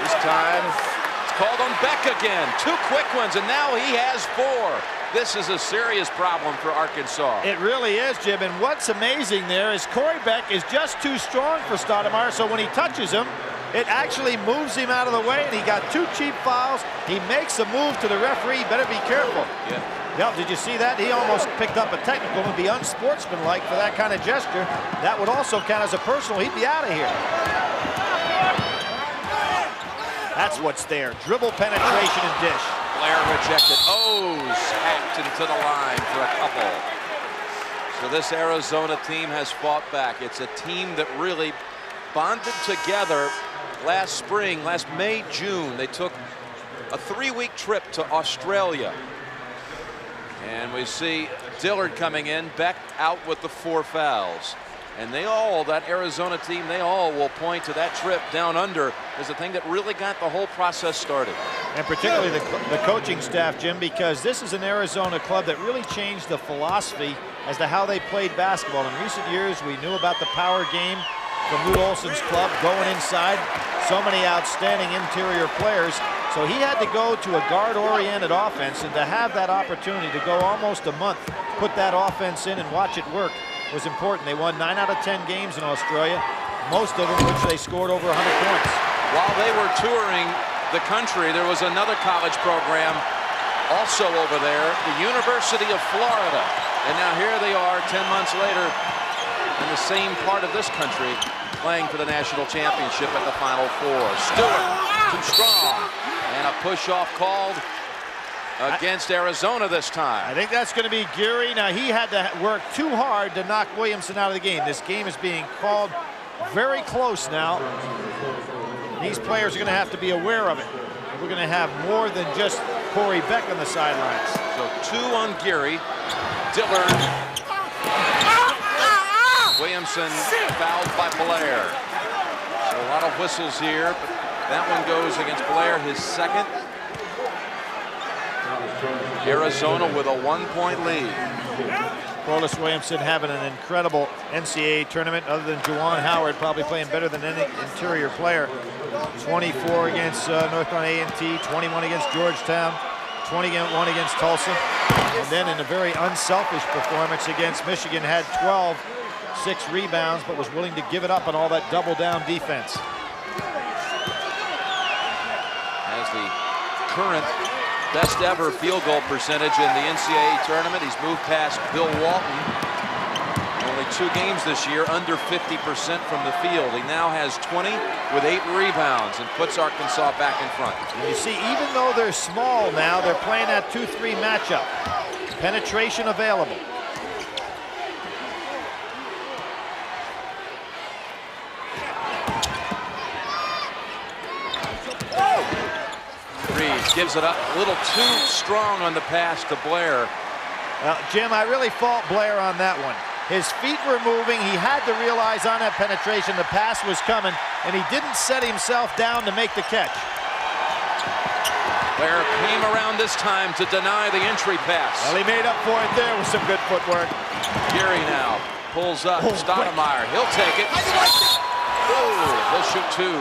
This time, it's called on Beck again. 2 quick ones, and now he has 4. This is a serious problem for Arkansas. It really is, Jim, and what's amazing there is Corey Beck is just too strong for Stoudemire, so when he touches him, it actually moves him out of the way, and he got 2 cheap fouls. He makes a move to the referee. Better be careful. Yeah. Yep, did you see that? He almost picked up a technical and be unsportsmanlike for that kind of gesture. That would also count as a personal. He'd be out of here. That's what's there. Dribble penetration and dish. Blair rejected. Owes hacked into the line for a couple. So this Arizona team has fought back. It's a team that really bonded together last spring, last May, June. They took a 3-week trip to Australia. And we see Dillard coming in, Beck out with the 4 fouls. And they all, that Arizona team, they all will point to that trip down under as the thing that really got the whole process started. And particularly the coaching staff, Jim, because this is an Arizona club that really changed the philosophy as to how they played basketball. In recent years, we knew about the power game from Lute Olson's club, going inside. So many outstanding interior players. So he had to go to a guard-oriented offense, and to have that opportunity to go almost a month, put that offense in and watch it work was important. They won 9 out of 10 games in Australia, most of them which they scored over 100 points. While they were touring the country, there was another college program also over there, the University of Florida. And now here they are 10 months later in the same part of this country, playing for the national championship at the Final Four. Stewart, too strong, and a push-off called against Arizona this time. I think that's going to be Geary. Now, he had to work too hard to knock Williamson out of the game. This game is being called very close now. These players are going to have to be aware of it. We're going to have more than just Corey Beck on the sidelines. So 2 on Geary. Dillard. Williamson fouled by Blair. So a lot of whistles here, but that one goes against Blair, his second. Arizona with a 1-point lead. Corliss Williamson having an incredible NCAA tournament, other than Juwan Howard probably playing better than any interior player. 24 against North Carolina A&T, 21 against Georgetown, 21 against Tulsa, and then in a very unselfish performance against Michigan, had 12, 6 rebounds, but was willing to give it up on all that double down defense. the current best ever field goal percentage in the NCAA tournament. He's moved past Bill Walton. Only 2 games this year under 50% from the field. He now has 20 with 8 rebounds and puts Arkansas back in front. And you see, even though they're small now, they're playing that 2-3 matchup. Penetration available. Reeves gives it up a little too strong on the pass to Blair. Jim, I really fault Blair on that one. His feet were moving. He had to realize on that penetration the pass was coming, and he didn't set himself down to make the catch. Blair came around this time to deny the entry pass. Well, he made up for it there with some good footwork. Geary now pulls up. Stoudemire, he'll take it. Oh, he'll shoot 2.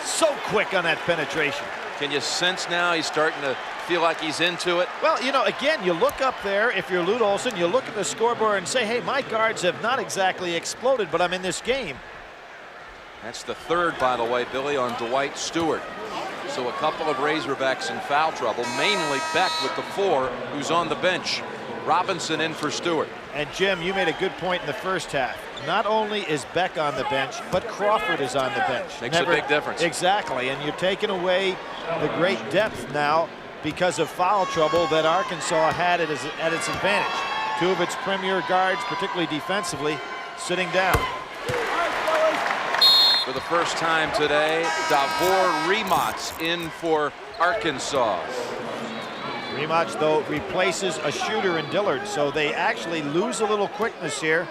So quick on that penetration. Can you sense now he's starting to feel like he's into it? Well, you know, again, you look up there, if you're Lute Olson, you look at the scoreboard and say, hey, my guards have not exactly exploded, but I'm in this game. That's the 3rd, by the way, Billy, on Dwight Stewart. So a couple of Razorbacks in foul trouble, mainly Beck with the 4, who's on the bench. Robinson in for Stewart. And Jim, you made a good point in the first half. Not only is Beck on the bench, but Crawford is on the bench. Makes a big difference. Exactly, and you're taking away the great depth now because of foul trouble that Arkansas had at its advantage. 2 of its premier guards, particularly defensively, sitting down. For the first time today, Davor Rematz in for Arkansas. Rematch, though, replaces a shooter in Dillard, so they actually lose a little quickness here.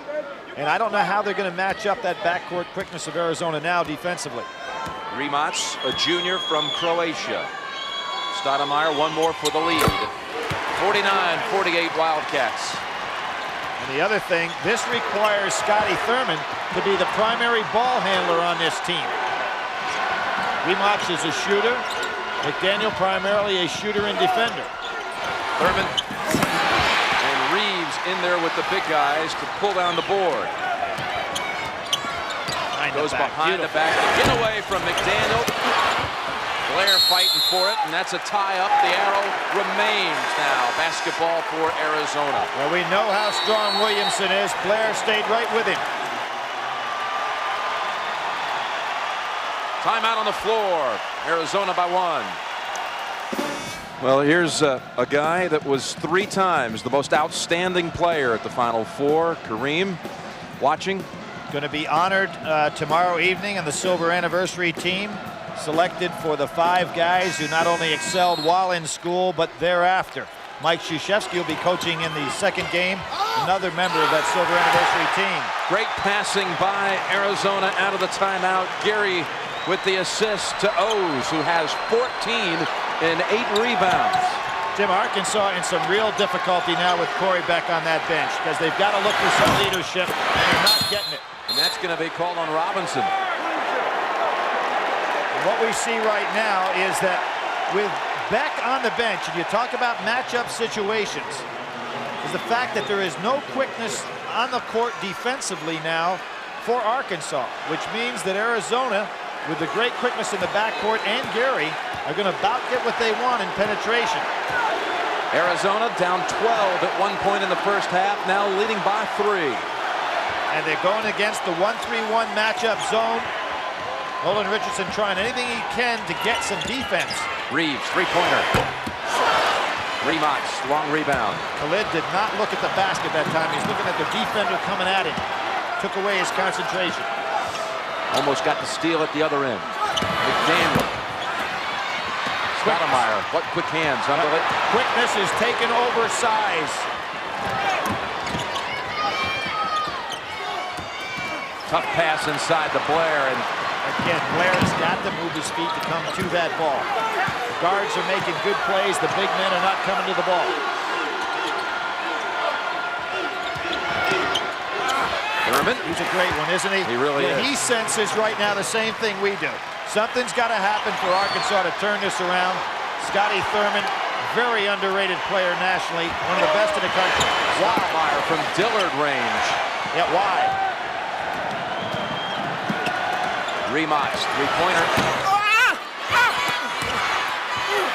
And I don't know how they're going to match up that backcourt quickness of Arizona now defensively. Rematz, a junior from Croatia. Stoudemire, 1 more for the lead. 49-48 Wildcats. And the other thing, this requires Scotty Thurman to be the primary ball handler on this team. Rematch is a shooter. McDaniel primarily a shooter and defender. Thurman and Reeves in there with the big guys to pull down the board. Goes behind the back to get away from McDaniel. Blair fighting for it, and that's a tie-up. The arrow remains now. Basketball for Arizona. Well, we know how strong Williamson is. Blair stayed right with him. Timeout on the floor. Arizona by 1. Well, here's a guy that was 3 times the most outstanding player at the Final Four. Kareem, watching. Going to be honored tomorrow evening on the Silver Anniversary team. Selected for the 5 guys who not only excelled while in school, but thereafter. Mike Krzyzewski will be coaching in the 2nd game, another member of that Silver Anniversary team. Great passing by Arizona out of the timeout. Geary with the assist to O's, who has 14 and 8 rebounds. Jim, Arkansas in some real difficulty now with Corey Beck on that bench because they've got to look for some leadership, and they're not getting it. And that's going to be called on Robinson. What we see right now is that with Beck on the bench, and you talk about matchup situations, is the fact that there is no quickness on the court defensively now for Arkansas, which means that Arizona, with the great quickness in the backcourt and Geary, are going to about get what they want in penetration. Arizona down 12 at one point in the first half, now leading by 3. And they're going against the 1-3-1 matchup zone. Nolan Richardson trying anything he can to get some defense. Reeves, 3-pointer. Rematz, long rebound. Khalid did not look at the basket that time. He's looking at the defender coming at him. Took away his concentration. Almost got the steal at the other end. McDaniel. Stoudemire, what quick hands. Quickness is taken over size. Tough pass inside to Blair, and again, Blair has got to move his feet to come to that ball. The guards are making good plays. The big men are not coming to the ball. Thurman. He's a great one, isn't he? He really is. He senses right now the same thing we do. Something's got to happen for Arkansas to turn this around. Scotty Thurman, very underrated player nationally, one of the best in the country. Fire from Dillard range. Yeah, why? Rematch, 3-pointer.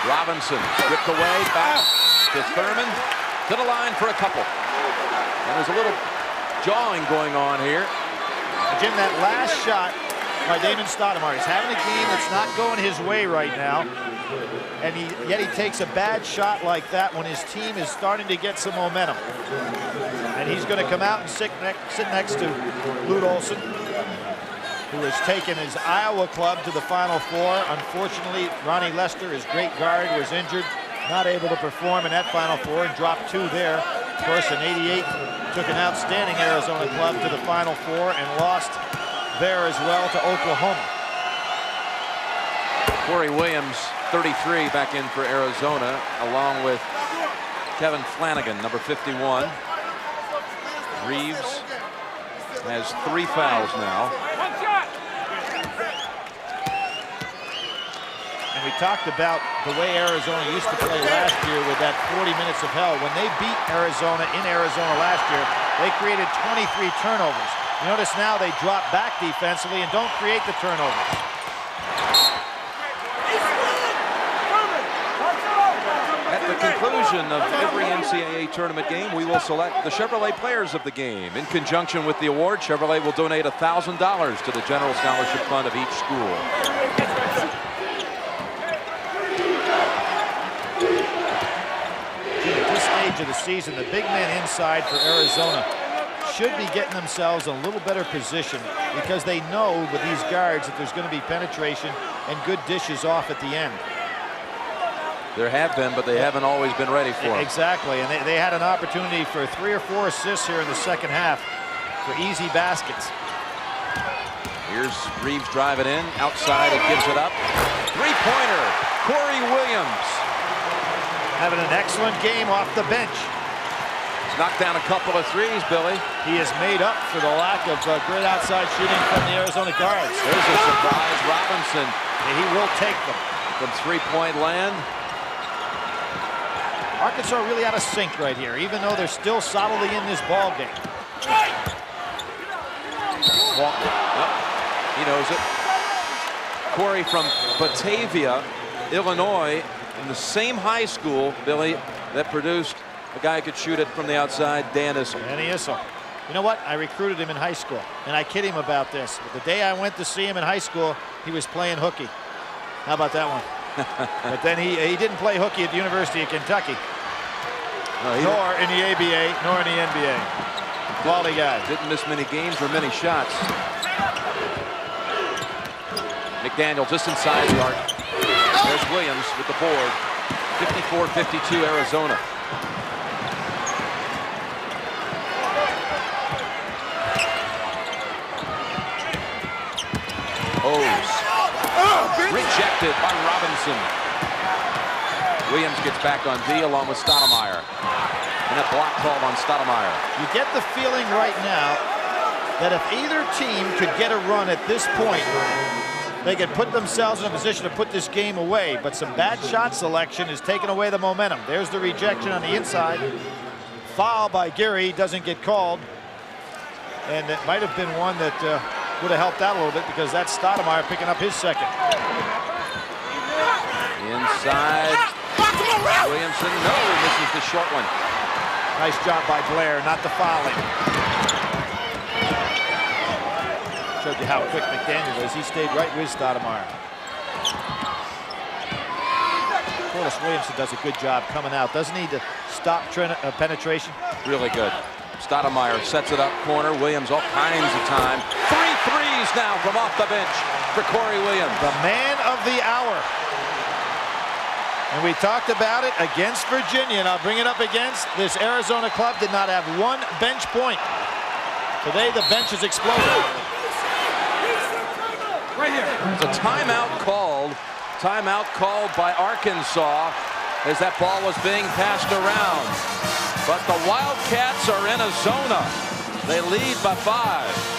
Robinson whipped away, back to Thurman, to the line for a couple. And there's a little jawing going on here. Jim, that last shot by Damon Stoudemire, he's having a game that's not going his way right now, and yet he takes a bad shot like that when his team is starting to get some momentum. And he's going to come out and sit next to Lute Olson, who has taken his Iowa club to the Final Four. Unfortunately, Ronnie Lester, his great guard, was injured, not able to perform in that Final Four, and dropped 2 there. Of course, in '88, took an outstanding Arizona club to the Final Four and lost there as well to Oklahoma. Corey Williams, 33, back in for Arizona, along with Kevin Flanagan, number 51. Reeves has 3 fouls now. And we talked about the way Arizona used to play last year with that 40 minutes of hell. When they beat Arizona in Arizona last year, they created 23 turnovers. You notice now they drop back defensively and don't create the turnovers. At the conclusion of every NCAA tournament game, we will select the Chevrolet Players of the Game. In conjunction with the award, Chevrolet will donate $1,000 to the General Scholarship Fund of each school. At this stage of the season, the big men inside for Arizona should be getting themselves in a little better position, because they know with these guards that there's going to be penetration and good dishes off at the end. There have been, but they haven't always been ready for them. Exactly, and they had an opportunity for 3 or 4 assists here in the second half for easy baskets. Here's Reeves driving in, outside, it gives it up. 3-pointer, Corey Williams. Having an excellent game off the bench. Knocked down a couple of threes, Billy. He has made up for the lack of great outside shooting from the Arizona guards. There's a surprise, Robinson. And he will take them. From 3-point land. Arkansas really out of sync right here, even though they're still solidly in this ball game. Walker. Yep. He knows it. Corey from Batavia, Illinois, in the same high school, Billy, that produced a guy who could shoot it from the outside, Dan Issel. Danny Issel. You know what? I recruited him in high school, and I kid him about this. But the day I went to see him in high school, he was playing hooky. How about that one? But then he didn't play hooky at the University of Kentucky. No, nor in the ABA, nor in the NBA. Quality guy. Didn't miss many games or many shots. McDaniel just inside the arc. There's Williams with the board. 54-52 Arizona. O's. Rejected by Robinson. Williams gets back on D along with Stoudemire. And a block call on Stoudemire. You get the feeling right now that if either team could get a run at this point, they could put themselves in a position to put this game away. But some bad shot selection has taken away the momentum. There's the rejection on the inside. Foul by Geary doesn't get called. And it might have been one that would have helped out a little bit, because that's Stoudemire picking up his second. Inside. Williamson, no, misses the short one. Nice job by Blair, not the fouling. Showed you how quick McDaniel is. He stayed right with Stoudemire. Corliss Williamson does a good job coming out. Doesn't need to stop penetration. Really good. Stoudemire sets it up corner. Williams all kinds of time. 3 threes now from off the bench for Corey Williams. The man of the hour. And we talked about it against Virginia, and I'll bring it up against this Arizona club. Did not have 1 bench point. Today the bench is exploding. Right here. There's a timeout called. Timeout called by Arkansas as that ball was being passed around. But the Wildcats are in a zona. They lead by 5.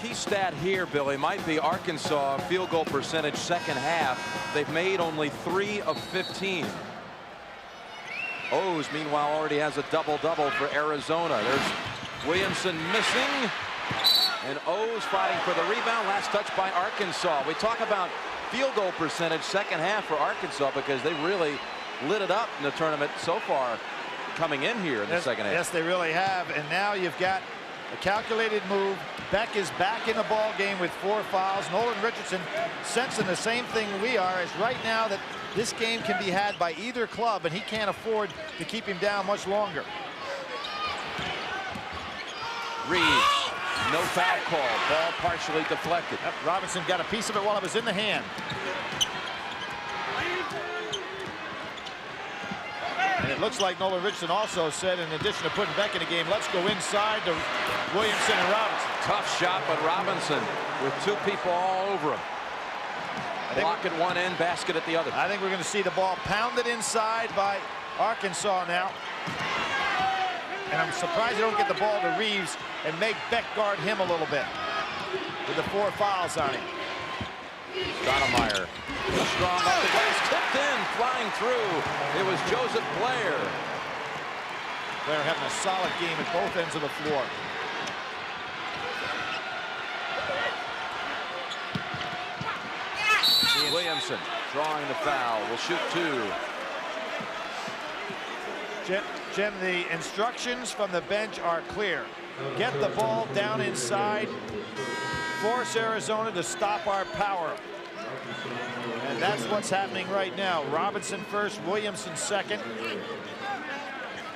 Key stat here, Billy, might be Arkansas field goal percentage second half. They've made only 3 of 15. O's, meanwhile, already has a double-double for Arizona. There's Williamson missing. And O's fighting for the rebound. Last touch by Arkansas. We talk about field goal percentage second half for Arkansas because they really lit it up in the tournament so far coming in here in the second half. Yes, they really have. And now you've got a calculated move. Beck is back in the ball game with 4 fouls. Nolan Richardson sensing the same thing we are, is right now that this game can be had by either club, and he can't afford to keep him down much longer. Reeves, no foul call. Ball partially deflected. Yep, Robinson got a piece of it while it was in the hand. And it looks like Nolan Richardson also said, in addition to putting Beck in the game, let's go inside to Williamson and Robinson. Tough shot, but Robinson with 2 people all over him. Block at one end, basket at the other. I think we're going to see the ball pounded inside by Arkansas now. And I'm surprised they don't get the ball to Reeves and make Beck guard him a little bit with the 4 fouls on him. Stoudemire, strong off the glass, tipped in, flying through. It was Joseph Blair. Blair having a solid game at both ends of the floor. Williamson drawing the foul, will shoot 2. Jim, the instructions from the bench are clear. Get the ball down inside. Force Arizona to stop our power. And that's what's happening right now. Robinson first, Williamson second.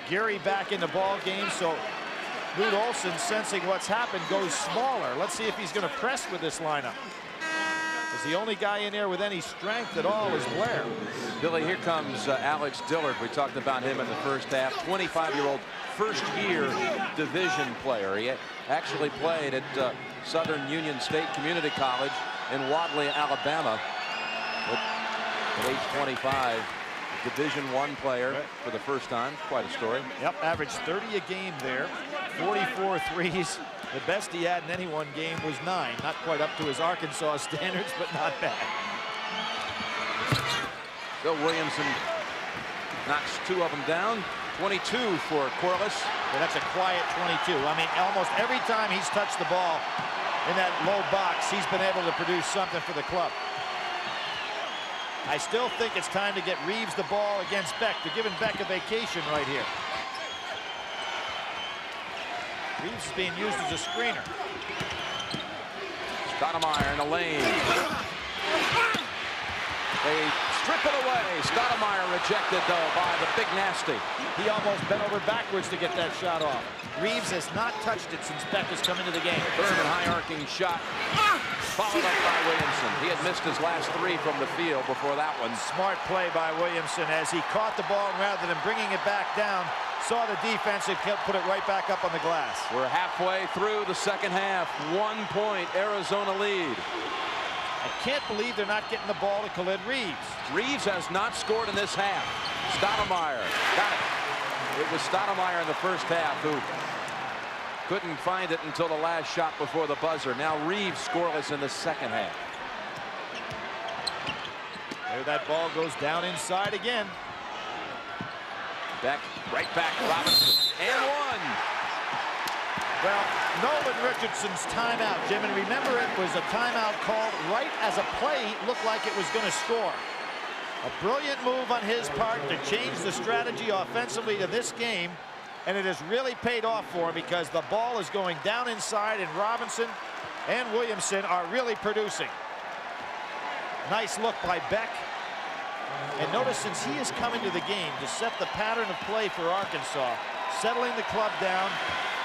Gary back in the ball game, so Lute Olson, sensing what's happened, goes smaller. Let's see if he's going to press with this lineup. Because the only guy in there with any strength at all is Blair. Billy, here comes Alex Dillard. We talked about him in the first half. 25-year-old first-year division player. He actually played at Southern Union State Community College in Wadley, Alabama. At age 25, Division I player for the first time. Quite a story. Yep, averaged 30 a game there. 44 threes. The best he had in any one game was 9. Not quite up to his Arkansas standards, but not bad. Bill Williamson knocks 2 of them down. 22 for Corliss. Well, that's a quiet 22. I mean, almost every time he's touched the ball in that low box, he's been able to produce something for the club. I still think it's time to get Reeves the ball against Beck. They're giving Beck a vacation right here. Reeves is being used as a screener. Stoudemire in the lane. They strip it away. Stoudemire rejected, though, by the big nasty. He almost bent over backwards to get that shot off. Reeves has not touched it since Beck has come into the game. Thurman, high-arcing shot. Followed up by Williamson. He had missed his last 3 from the field before that one. Smart play by Williamson as he caught the ball, and rather than bringing it back down, saw the defense and put it right back up on the glass. We're halfway through the second half. 1 point, Arizona lead. I can't believe they're not getting the ball to Khalid Reeves. Reeves has not scored in this half. Stoudemire got it. It was Stoudemire in the first half who couldn't find it until the last shot before the buzzer. Now Reeves scoreless in the second half. There that ball goes down inside again. Beck, right back, Robinson, and 1. Well, Nolan Richardson's timeout, Jim, and remember it was a timeout called right as a play looked like it was going to score. A brilliant move on his part to change the strategy offensively to this game, and it has really paid off for him because the ball is going down inside, and Robinson and Williamson are really producing. Nice look by Beck. And notice, since he has come into the game to set the pattern of play for Arkansas, settling the club down,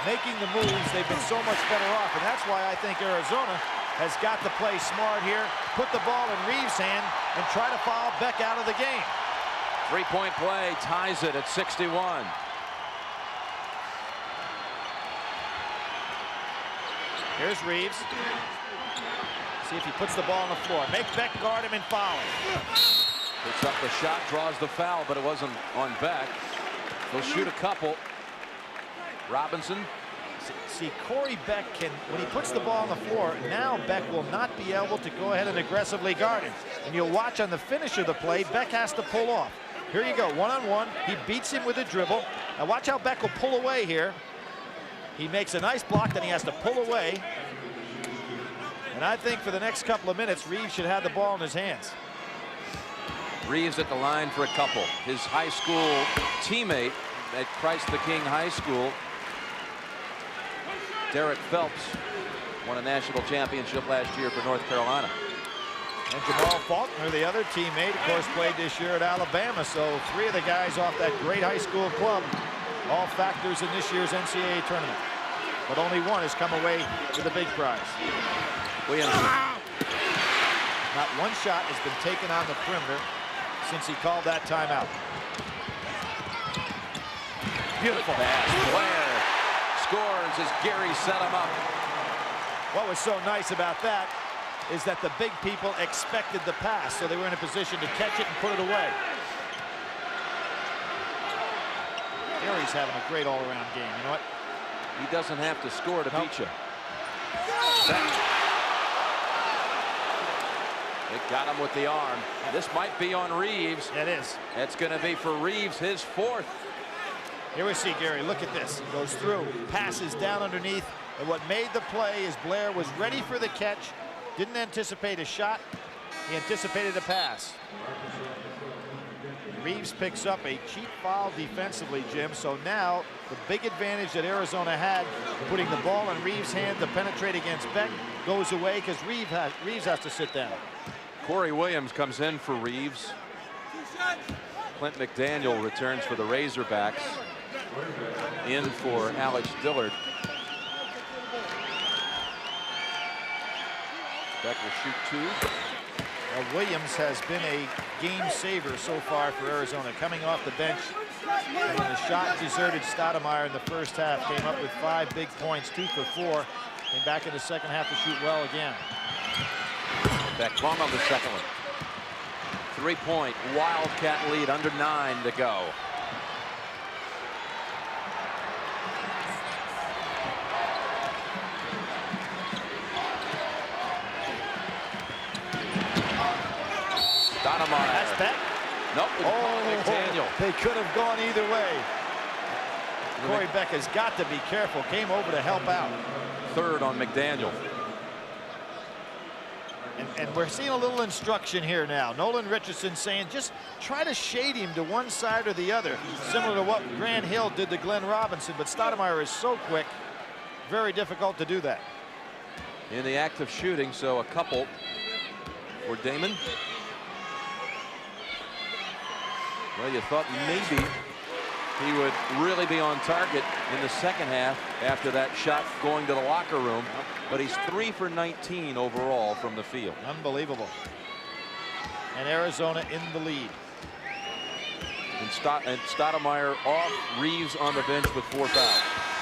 making the moves, they've been so much better off. And that's why I think Arizona has got to play smart here, put the ball in Reeves' hand, and try to foul Beck out of the game. 3-point play ties it at 61. Here's Reeves. See if he puts the ball on the floor. Make Beck guard him and foul him. Picks up the shot, draws the foul, but it wasn't on Beck. He'll shoot a couple. Robinson. See, Corey Beck can, when he puts the ball on the floor, now Beck will not be able to go ahead and aggressively guard him. And you'll watch on the finish of the play, Beck has to pull off. Here you go, one-on-one. He beats him with a dribble. Now watch how Beck will pull away here. He makes a nice block, then he has to pull away. And I think for the next couple of minutes, Reeves should have the ball in his hands. Reeves at the line for a couple. His high school teammate at Christ the King High School, Derek Phelps, won a national championship last year for North Carolina. And Jamal Faulkner, the other teammate, of course, played this year at Alabama. So 3 of the guys off that great high school club, all factors in this year's NCAA tournament. But only one has come away with a big prize. Williamson. Not one shot has been taken on the perimeter since he called that timeout. Beautiful pass. Blair scores as Gary set him up. What was so nice about that is that the big people expected the pass, so they were in a position to catch it and put it away. Gary's having a great all-around game. You know what? He doesn't have to score to beat you. It got him with the arm. This might be on Reeves. It is. It's going to be for Reeves, his 4th. Here we see Gary. Look at this. Goes through, passes down underneath, and what made the play is Blair was ready for the catch, didn't anticipate a shot, he anticipated a pass. Reeves picks up a cheap foul defensively, Jim, so now the big advantage that Arizona had, putting the ball in Reeves' hand to penetrate against Beck, goes away because Reeves has to sit down. Corey Williams comes in for Reeves. Clint McDaniel returns for the Razorbacks. In for Alex Dillard. Beck will shoot 2. Well, Williams has been a game saver so far for Arizona, coming off the bench. And when the shot deserted Stoudemire in the first half, came up with 5 big points, 2 for 4. Came back in the second half to shoot well again. Beck long on the second one. 3-point Wildcat lead, under 9 to go. Stoudemire. That's Beck. Nope. McDaniel. They could have gone either way. Corey Beck has got to be careful. Came over to help out. 3rd on McDaniel. And we're seeing a little instruction here now. Nolan Richardson saying just try to shade him to one side or the other, similar to what Grant Hill did to Glenn Robinson. But Stoudemire is so quick, very difficult to do that. In the act of shooting, so a couple for Damon. Well, you thought maybe he would really be on target in the second half after that shot going to the locker room, but he's 3 for 19 overall from the field. Unbelievable. And Arizona in the lead. And Stoudemire off, Reeves on the bench with 4 fouls.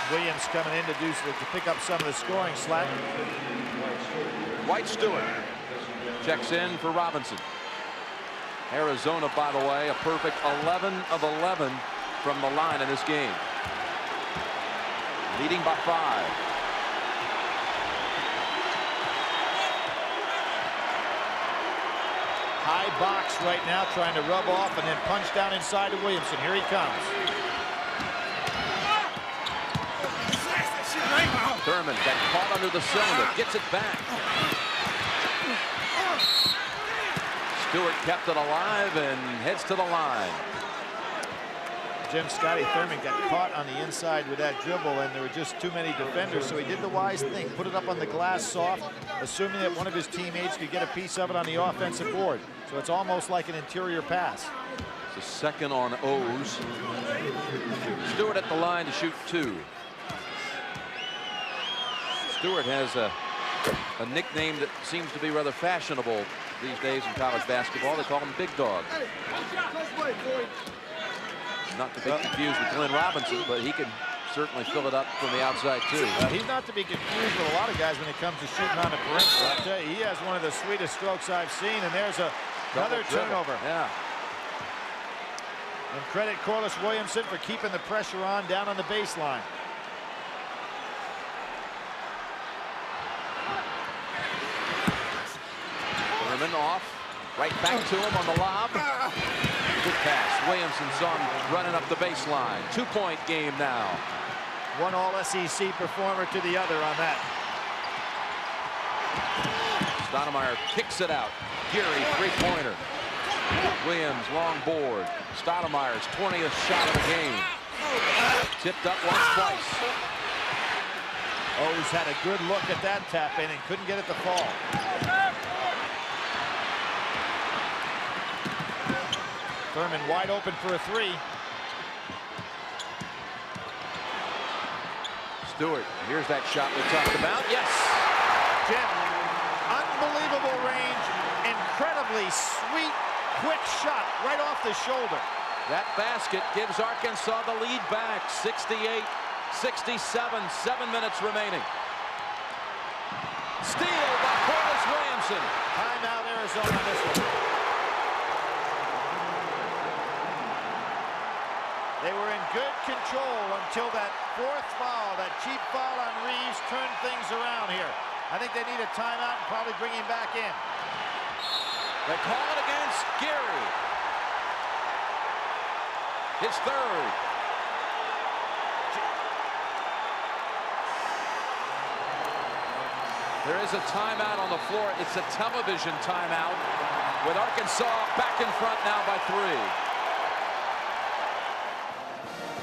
Williams coming in to pick up some of the scoring slack. White Stewart checks in for Robinson. Arizona, by the way, a perfect 11 of 11 from the line in this game. Leading by 5. High box right now, trying to rub off and then punch down inside to Williamson. Here he comes. Thurman got caught under the cylinder, gets it back. Stewart kept it alive and heads to the line. Jim, Scotty Thurman got caught on the inside with that dribble, and there were just too many defenders, so he did the wise thing, put it up on the glass soft, assuming that one of his teammates could get a piece of it on the offensive board. So it's almost like an interior pass. It's a second on O's. Stewart at the line to shoot 2. Stewart has a nickname that seems to be rather fashionable these days in college basketball. They call him Big Dog. Not to be confused with Glenn Robinson, but he can certainly fill it up from the outside too. He's not to be confused with a lot of guys when it comes to shooting on the perimeter. I tell you, he has one of the sweetest strokes I've seen, and there's another turnover. Yeah. And credit Corliss Williamson for keeping the pressure on down on the baseline. Thurman off, right back to him on the lob. Good pass. Williamson's on running up the baseline. 2-point game now. One all-SEC performer to the other on that. Stoudemire kicks it out. Geary, three-pointer. Williams, long board. Stoudemire's 20th shot of the game. Tipped up once, twice. Oh, he's had a good look at that tap in and couldn't get it to fall. Thurman wide open for a three. Stewart, here's that shot we talked about. Yes! Jim, unbelievable range, incredibly sweet, quick shot right off the shoulder. That basket gives Arkansas the lead back. 68-67, 7 minutes remaining. Steal by Corliss Williamson. Timeout Arizona on this one. They were in good control until that fourth foul, that cheap foul on Reeves, turned things around here. I think they need a timeout and probably bring him back in. They call it against Geary. His third. There is a timeout on the floor. It's a television timeout with Arkansas back in front now by 3.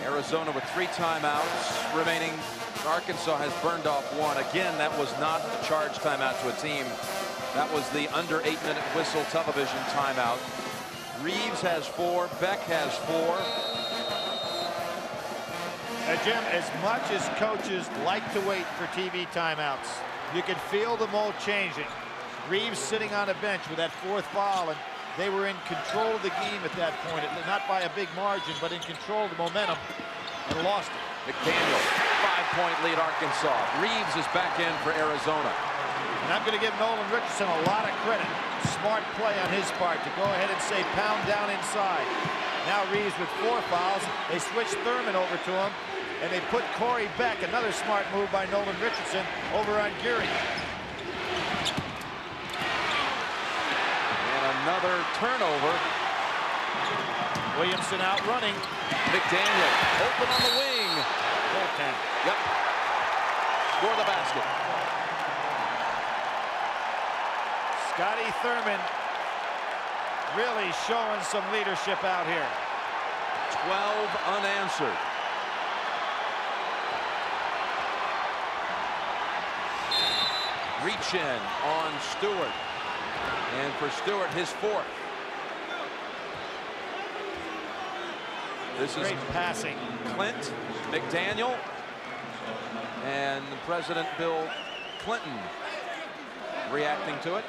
Arizona with 3 timeouts remaining. Arkansas has burned off 1. Again, that was not a charge timeout to a team. That was the under 8-minute whistle television timeout. Reeves has 4. Beck has 4. Now, Jim, as much as coaches like to wait for TV timeouts, you can feel the mold changing. Reeves sitting on a bench with that fourth foul, and they were in control of the game at that point, not by a big margin, but in control of the momentum, and lost it. McDaniel, 5-point lead Arkansas. Reeves is back in for Arizona. And I'm going to give Nolan Richardson a lot of credit. Smart play on his part to go ahead and say pound down inside. Now Reeves with 4 fouls. They switched Thurman over to him, and they put Corey Beck, another smart move by Nolan Richardson, over on Geary. Another turnover. Williamson out running. McDaniel open on the wing. Yep. Score the basket. Scotty Thurman really showing some leadership out here. 12 unanswered. Reach in on Stewart. And for Stewart, his 4th. This Great is passing. Clint, McDaniel, and President Bill Clinton reacting to it.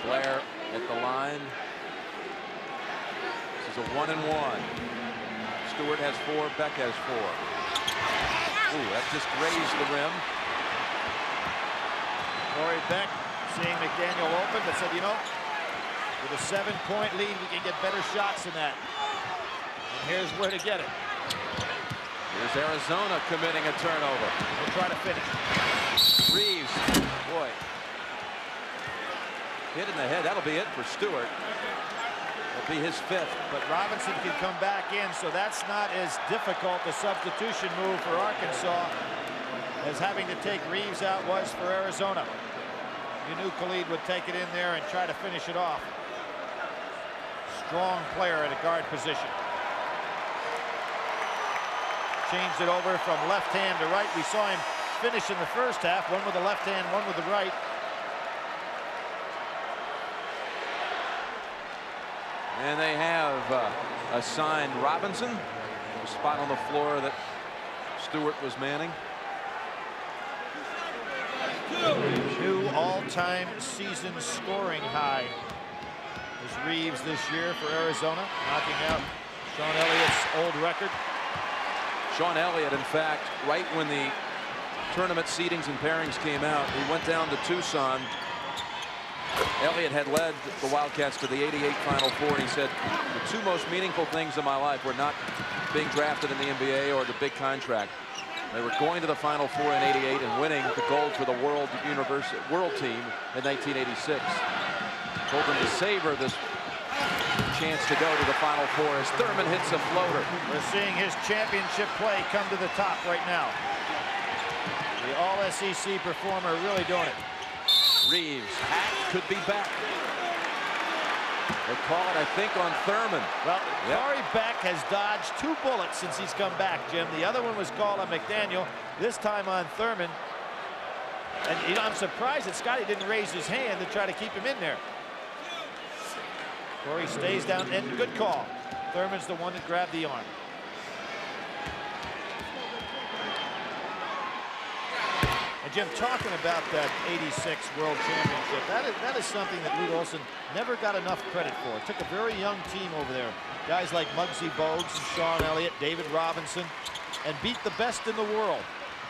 Blair at the line. This is a 1-and-1. Stewart has 4, Beck has 4. Ooh, that just grazed the rim. Corey Beck seeing McDaniel open, but said, you know, with a 7-point lead, we can get better shots than that. And here's where to get it. Here's Arizona committing a turnover. We'll try to finish. Reeves, boy. Hit in the head, that'll be it for Stewart. It'll be his 5th. But Robinson can come back in, so that's not as difficult a substitution move for Arkansas as having to take Reeves out was for Arizona. You knew Khalid would take it in there and try to finish it off. Strong player at a guard position. Changed it over from left hand to right. We saw him finish in the first half, one with the left hand, one with the right. And they have assigned Robinson, the spot on the floor that Stewart was manning. New all-time season scoring high is Reeves this year for Arizona, knocking out Sean Elliott's old record. Sean Elliott, in fact, right when the tournament seedings and pairings came out, he went down to Tucson. Elliott had led the Wildcats to the '88 Final Four, and he said, the 2 most meaningful things in my life were not being drafted in the NBA or the big contract. They were going to the Final Four in '88 and winning the gold for the World Team in 1986. Told them to savor this chance to go to the Final Four as Thurman hits a floater. We're seeing his championship play come to the top right now. The All-SEC performer really doing it. Reeves, hat could be back. They call it, I think, on Thurman. Well, Corey Beck has dodged 2 bullets since he's come back, Jim. The other one was called on McDaniel, this time on Thurman. And you know, I'm surprised that Scotty didn't raise his hand to try to keep him in there. Corey stays down, and good call. Thurman's the one that grabbed the arm. And Jim, talking about that '86 World Championship, that is something that Lute Olson never got enough credit for. It took a very young team over there, guys like Muggsy Bogues and Sean Elliott, David Robinson, and beat the best in the world.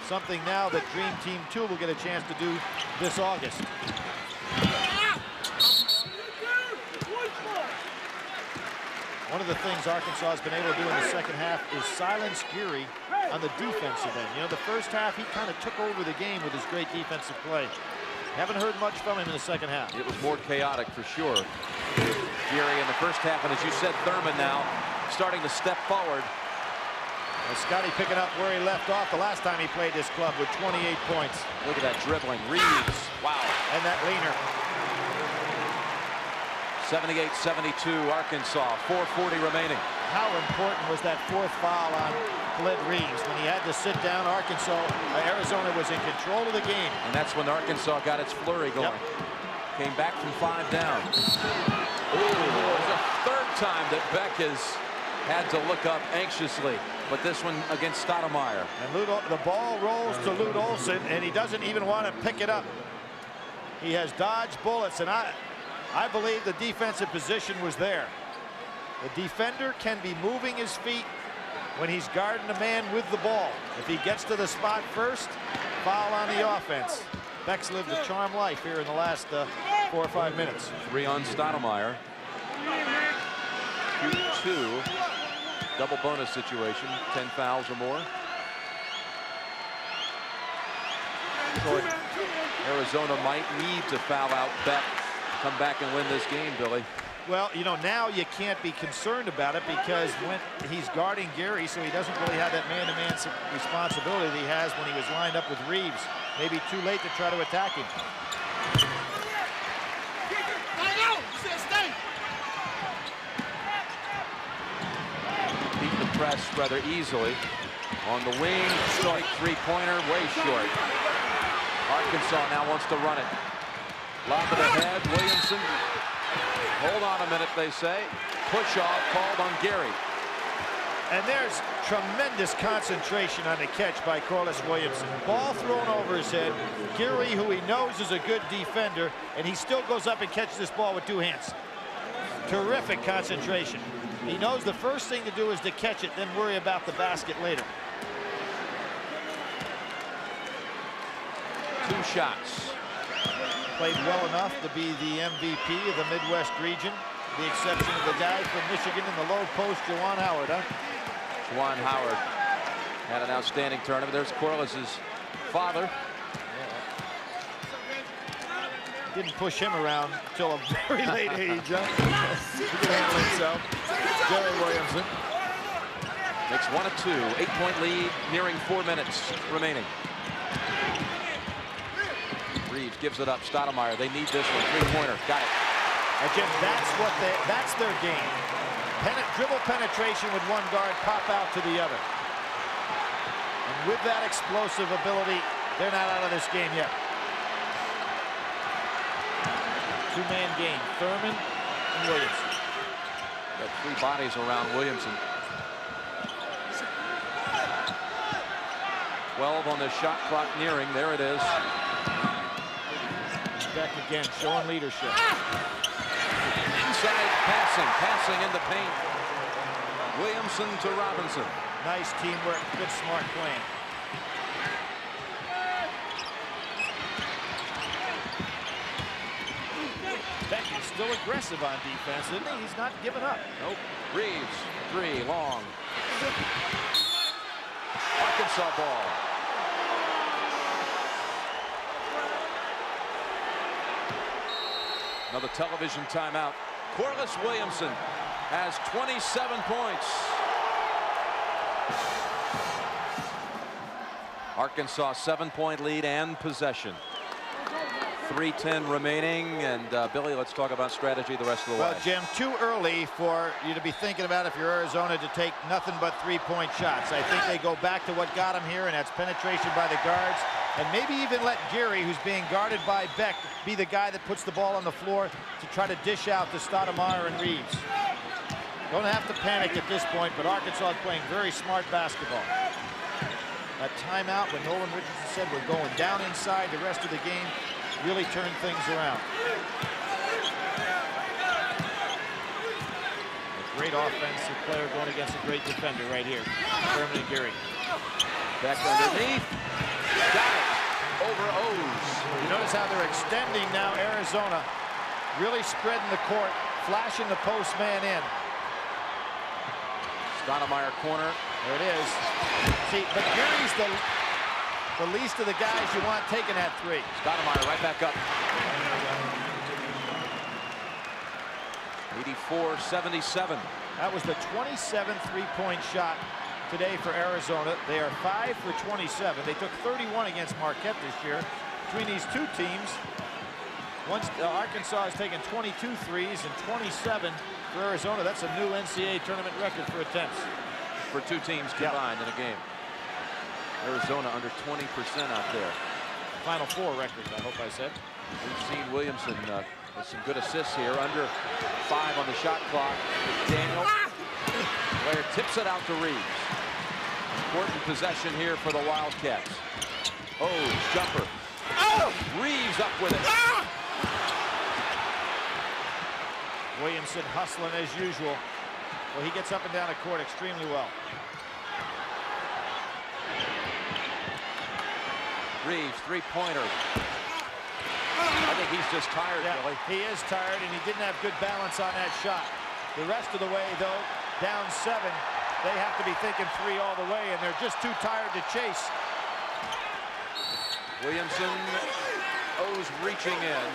Something now that Dream Team 2 will get a chance to do this August. One of the things Arkansas has been able to do in the second half is silence Geary on the defensive end. You know, the first half he kind of took over the game with his great defensive play. Haven't heard much from him in the second half. It was more chaotic for sure. Geary in the first half, and as you said, Thurman now starting to step forward. And Scotty picking up where he left off the last time he played this club with 28 points. Look at that dribbling. Reeves, wow. And that leaner. 78-72 Arkansas, 4:40 remaining. How important was that 4th foul on Khalid Reeves? When he had to sit down, Arizona was in control of the game. And that's when Arkansas got its flurry going. Yep. Came back from 5 down. Ooh, it was the 3rd time that Beck has had to look up anxiously. But this one against Stoudemire. And the ball rolls to Lute Olson, and he doesn't even want to pick it up. He has dodged bullets, and I believe the defensive position was there. The defender can be moving his feet when he's guarding a man with the ball. If he gets to the spot first, foul on the offense. Beck's lived a charmed life here in the last 4 or 5 minutes. 3 on Stoudemire. 2. Double bonus situation, 10 fouls or more. So Arizona might need to foul out Beck, come back and win this game, Billy. Well, you know, now you can't be concerned about it because when he's guarding Geary, so he doesn't really have that man-to-man responsibility that he has when he was lined up with Reeves. Maybe too late to try to attack him. Beat the press rather easily. On the wing, strike 3-pointer, way short. Arkansas now wants to run it. Lob it ahead, Williamson. Hold on a minute, they say. Push off called on Geary. And there's tremendous concentration on the catch by Corliss Williamson. Ball thrown over his head. Geary, who he knows is a good defender, and he still goes up and catches this ball with 2 hands. Terrific concentration. He knows the first thing to do is to catch it, then worry about the basket later. 2 shots. Played well enough to be the MVP of the Midwest region. The exception of the guy from Michigan in the low post, Juwan Howard, huh? Juwan Howard had an outstanding tournament. There's Corliss's father. Didn't push him around until a very late age, huh? He can handle himself. Jerry Williamson. Makes 1 of 2. 8-point lead, nearing 4 minutes remaining. Reeves gives it up. Stoudemire, they need this one. 3-pointer, got it. And Jim, that's their game. Dribble penetration with one guard, pop out to the other. And with that explosive ability, they're not out of this game yet. 2-man game, Thurman and Williamson. Got 3 bodies around Williamson. 12 on the shot clock nearing. There it is. Beck again, showing leadership. Inside passing in the paint. Williamson to Robinson. Nice teamwork, good smart playing. Beck is still aggressive on defense, isn't he? He's not giving up. Nope. Reeves, 3, long. Arkansas ball. Another television timeout. Corliss Williamson has 27 points. Arkansas 7-point lead and possession. 3:10 remaining, and Billy, let's talk about strategy the rest of the way. Well, Jim, too early for you to be thinking about, if you're Arizona, to take nothing but three-point shots. I think they go back to what got them here, and that's penetration by the guards, and maybe even let Geary, who's being guarded by Beck, be the guy that puts the ball on the floor to try to dish out to Stoudemire and Reeves. Don't have to panic at this point, but Arkansas is playing very smart basketball. That timeout when Nolan Richardson said we're going down inside the rest of the game really turned things around. A great offensive player going against a great defender right here. Sherman and Geary. Beck underneath. Got it. Over O's. You notice how they're extending now Arizona. Really spreading the court. Flashing the post man in. Stoudemire corner. There it is. See, but Geary's the least of the guys you want taking that three. Stoudemire right back up. 84-77. That was the 27th three-point shot today for Arizona. They are 5 for 27. They took 31 against Marquette this year. Between these two teams, Arkansas has taken 22 threes and 27 for Arizona. That's a new NCAA tournament record for attempts. For two teams combined in a game. Arizona under 20% out there. Final four record, I hope I said. We've seen Williamson with some good assists here. Under 5 on the shot clock. Daniel. Player tips it out to Reeves. Important possession here for the Wildcats. Oh, jumper. Oh! Reeves up with it. Williamson hustling as usual. Well, he gets up and down the court extremely well. Reeves, three-pointer. I think he's just tired, Billy. He is tired, and he didn't have good balance on that shot. The rest of the way, though, down 7, they have to be thinking 3 all the way, and they're just too tired to chase. Williamson, O's reaching in.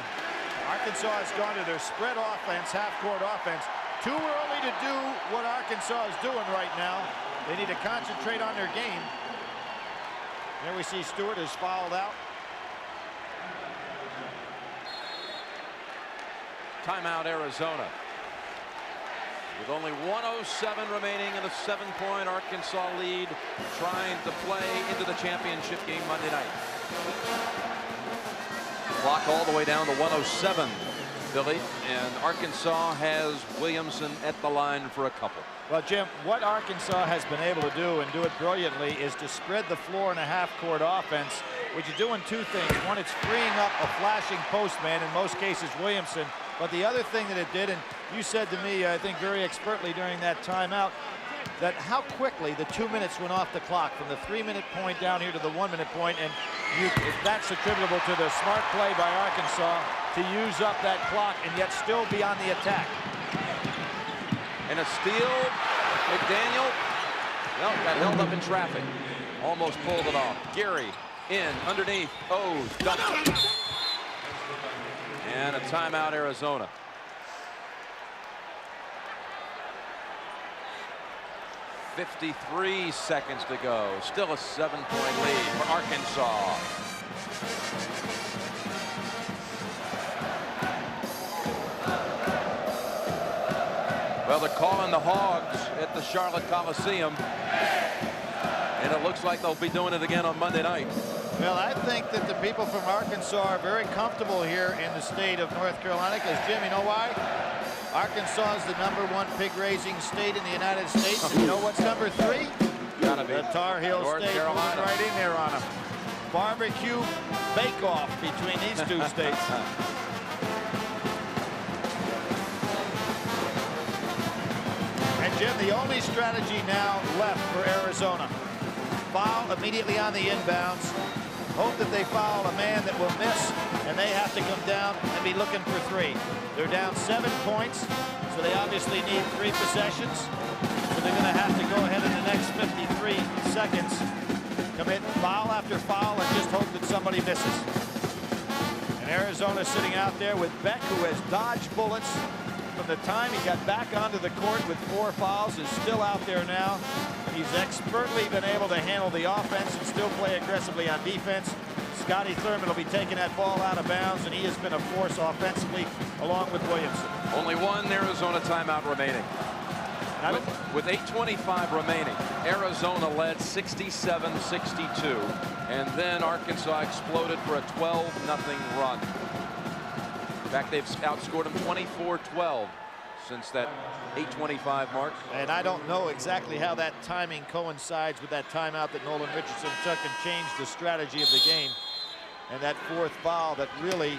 Arkansas has gone to their spread offense, half-court offense. Too early to do what Arkansas is doing right now. They need to concentrate on their game. There we see Stewart is fouled out. Timeout, Arizona. With only 1:07 remaining in a 7-point Arkansas lead, trying to play into the championship game Monday night. Clock all the way down to 1:07, Billy, and Arkansas has Williamson at the line for a couple. Well, Jim, what Arkansas has been able to do, and do it brilliantly, is to spread the floor in a half-court offense, which is doing two things. One, it's freeing up a flashing postman, in most cases Williamson. But the other thing that it did, and you said to me, I think very expertly during that timeout, that how quickly the 2 minutes went off the clock from the 3-minute point down here to the 1-minute point, and that's attributable to the smart play by Arkansas to use up that clock and yet still be on the attack. And a steal, McDaniel, well, got held up in traffic. Almost pulled it off. Geary in, underneath, dunk. And a timeout, Arizona. .53 seconds to go. Still a 7-point lead for Arkansas. Well, they're calling the Hogs at the Charlotte Coliseum. And it looks like they'll be doing it again on Monday night. Well, I think that the people from Arkansas are very comfortable here in the state of North Carolina, because, Jim, you know why? Arkansas is the #1 pig-raising state in the United States. And you know what's number 3? Gotta be. The Tar Heel North State. Carolina. Right in there on them. Barbecue bake-off between these two states. And, Jim, the only strategy now left for Arizona. Foul immediately on the inbounds. Hope that they foul a man that will miss, and they have to come down and be looking for 3. They're down 7 points, so they obviously need 3 possessions. So they're going to have to go ahead in the next 53 seconds, commit foul after foul, and just hope that somebody misses. And Arizona sitting out there with Beck, who has dodged bullets from the time he got back onto the court with 4 fouls is still out there now. He's expertly been able to handle the offense and still play aggressively on defense. Scotty Thurman will be taking that ball out of bounds, and he has been a force offensively along with Williamson. Only one Arizona timeout remaining. With 8:25 remaining, Arizona led 67-62, and then Arkansas exploded for a 12-0 run. In fact, they've outscored them 24-12 since that 8:25 mark. And I don't know exactly how that timing coincides with that timeout that Nolan Richardson took and changed the strategy of the game. And that 4th foul that really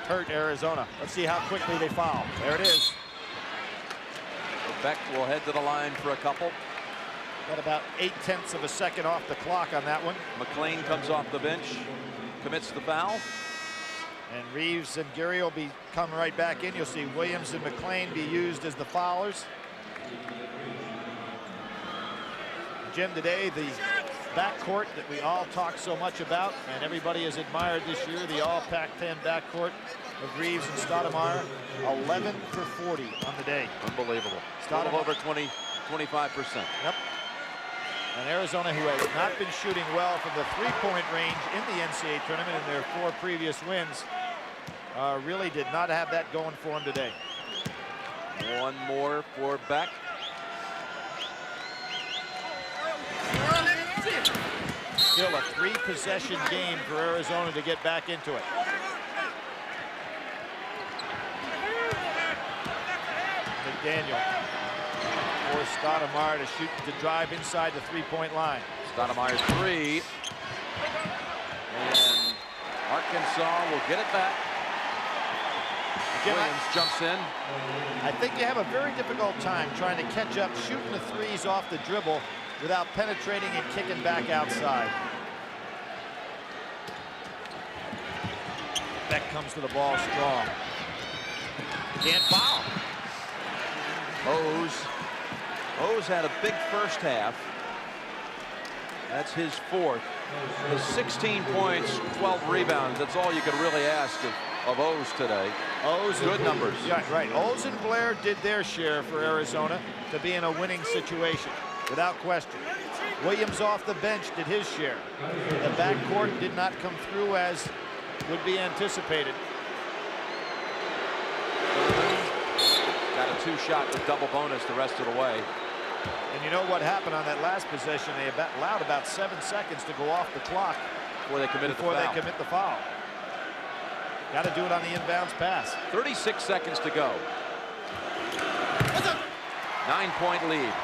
hurt Arizona. Let's see how quickly they foul. There it is. Beck will head to the line for a couple. Got about 0.8 of a second off the clock on that one. McLean comes off the bench, commits the foul. And Reeves and Geary will be coming right back in. You'll see Williams and McLean be used as the foulers. Jim, today the backcourt that we all talk so much about and everybody has admired this year, the all Pac-10 backcourt of Reeves and Stoudemire, 11 for 40 on the day. Unbelievable. Stoudemire over 25%. Yep. And Arizona, who has not been shooting well from the three-point range in the NCAA tournament in their 4 previous wins, really did not have that going for them today. One more for Beck. Still a 3-possession game for Arizona to get back into it. McDaniel forced Stoudemire to shoot, to drive inside the 3-point line. Stoudemire 3. And Arkansas will get it back. Williams jumps in. I think you have a very difficult time trying to catch up, shooting the threes off the dribble without penetrating and kicking back outside. Beck comes to the ball strong. Can't foul. O's had a big first half. That's his 4th. His 16 points, 12 rebounds. That's all you could really ask of O's today. O's good numbers. Yeah, right. O's and Blair did their share for Arizona to be in a winning situation, without question. Williams off the bench did his share. The backcourt did not come through as would be anticipated. Got a 2-shot with double bonus the rest of the way. And you know what happened on that last possession? They allowed about 7 seconds to go off the clock before they commit the foul. Got to do it on the inbounds pass. 36 seconds to go. 9-point lead.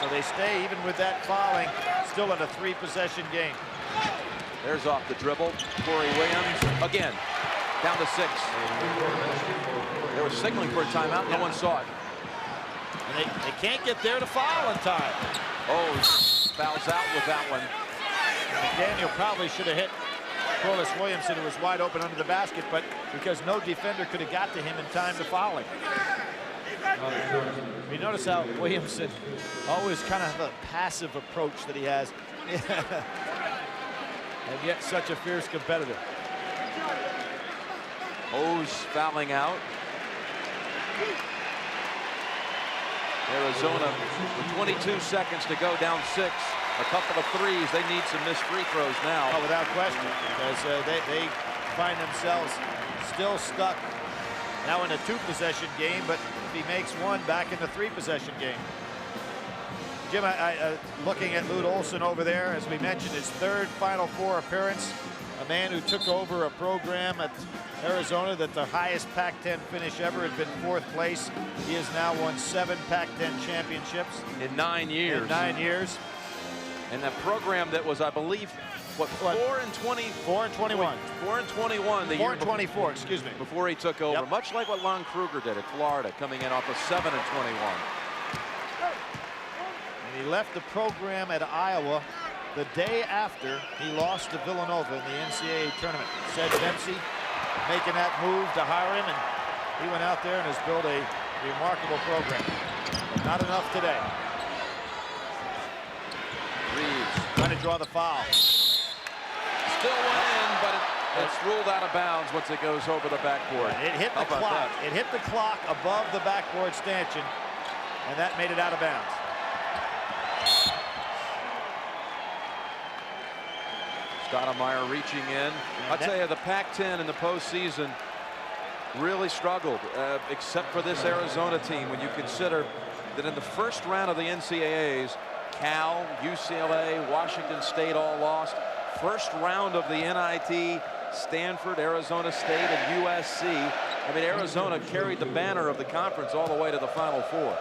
So they stay even with that fouling, still in a 3-possession game. There's off the dribble. Corey Williams again, down to 6. They were signaling for a timeout. No one saw it. And they can't get there to foul in time. Fouls out with that one. McDaniel probably should have hit Corliss Williamson, who was wide open under the basket, but because no defender could have got to him in time to foul him. You notice how Williamson always kind of have a passive approach that he has. And yet such a fierce competitor. O's fouling out. Arizona with 22 seconds to go, down 6. A couple of threes. They need some missed free throws now. Oh, without question, because they find themselves still stuck now in a 2-possession game, but if he makes one, back in the 3-possession game. Jim, looking at Lute Olson over there, as we mentioned, his 3rd Final Four appearance, a man who took over a program at Arizona that the highest Pac-10 finish ever had been 4th place. He has now won 7 Pac-10 championships. In 9 years. In 9 years. And that program that was, I believe, what 4 and 20? 4 and 21. 4 and 21. The 4 year and 24, excuse me. Before he took over. Yep. Much like what Lon Kruger did at Florida, coming in off of 7 and 21. And he left the program at Iowa the day after he lost to Villanova in the NCAA tournament. Said Dempsey making that move to hire him, and he went out there and has built a remarkable program. But not enough today. Reeves trying to draw the foul. still went in, but It's ruled out of bounds once it goes over the backboard. It hit the clock. It hit the clock above the backboard stanchion, and that made it out of bounds. Stoudemire reaching in. I'll tell you, the Pac-10 in the postseason really struggled, except for this Arizona team. When you consider that in the first round of the NCAAs, Cal, UCLA, Washington State all lost. First round of the NIT, Stanford, Arizona State, and USC. I mean, Arizona carried the banner of the conference all the way to the Final Four.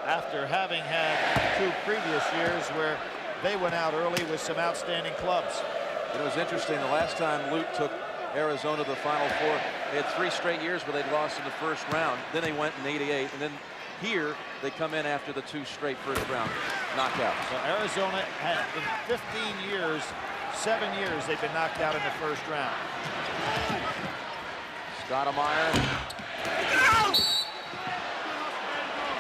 After having had 2 previous years where they went out early with some outstanding clubs. It was interesting. The last time Luke took Arizona to the Final Four, they had 3 straight years where they'd lost in the first round. Then they went in '88, and then here they come in after the 2 straight first round knockouts. So Arizona had in 15 years, 7 years they've been knocked out in the first round. Stoudemire.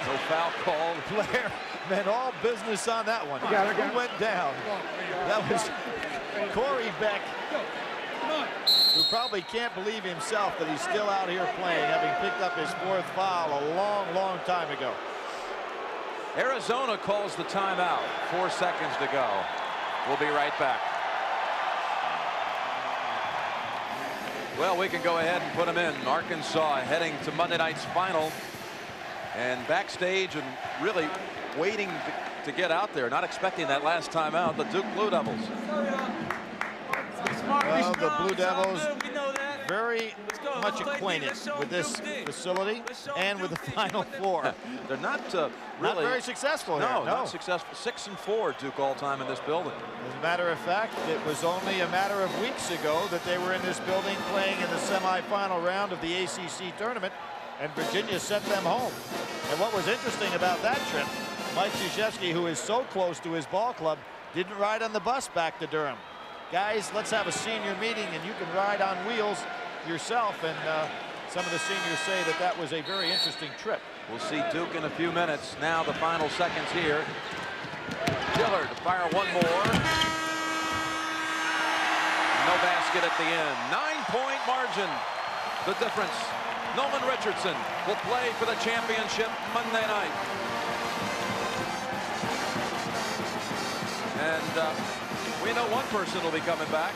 No foul called. Blair meant all business on that one. Who went down? That was Corey Beck, who probably can't believe himself that he's still out here playing, having picked up his 4th foul a long time ago. Arizona calls the timeout. 4 seconds to go. We'll be right back. Well, we can go ahead and put them in. Arkansas heading to Monday night's final. And backstage and really waiting to get out there. Not expecting that last timeout. The Duke Blue Devils. Well, the Blue Devils very much acquainted with this facility and with the Final Four. They're not really not very successful here. No, not successful. 6-4 Duke all time in this building. As a matter of fact, it was only a matter of weeks ago that they were in this building playing in the semifinal round of the ACC tournament, and Virginia sent them home. And what was interesting about that trip, Mike Krzyzewski, who is so close to his ball club, didn't ride on the bus back to Durham. Guys, let's have a senior meeting and you can ride on wheels yourself. And some of the seniors say that that was a very interesting trip. We'll see Duke in a few minutes. Now the final seconds here. Dillard to fire one more. No basket at the end. 9-point margin. The difference. Nolan Richardson will play for the championship Monday night. And we know one person will be coming back.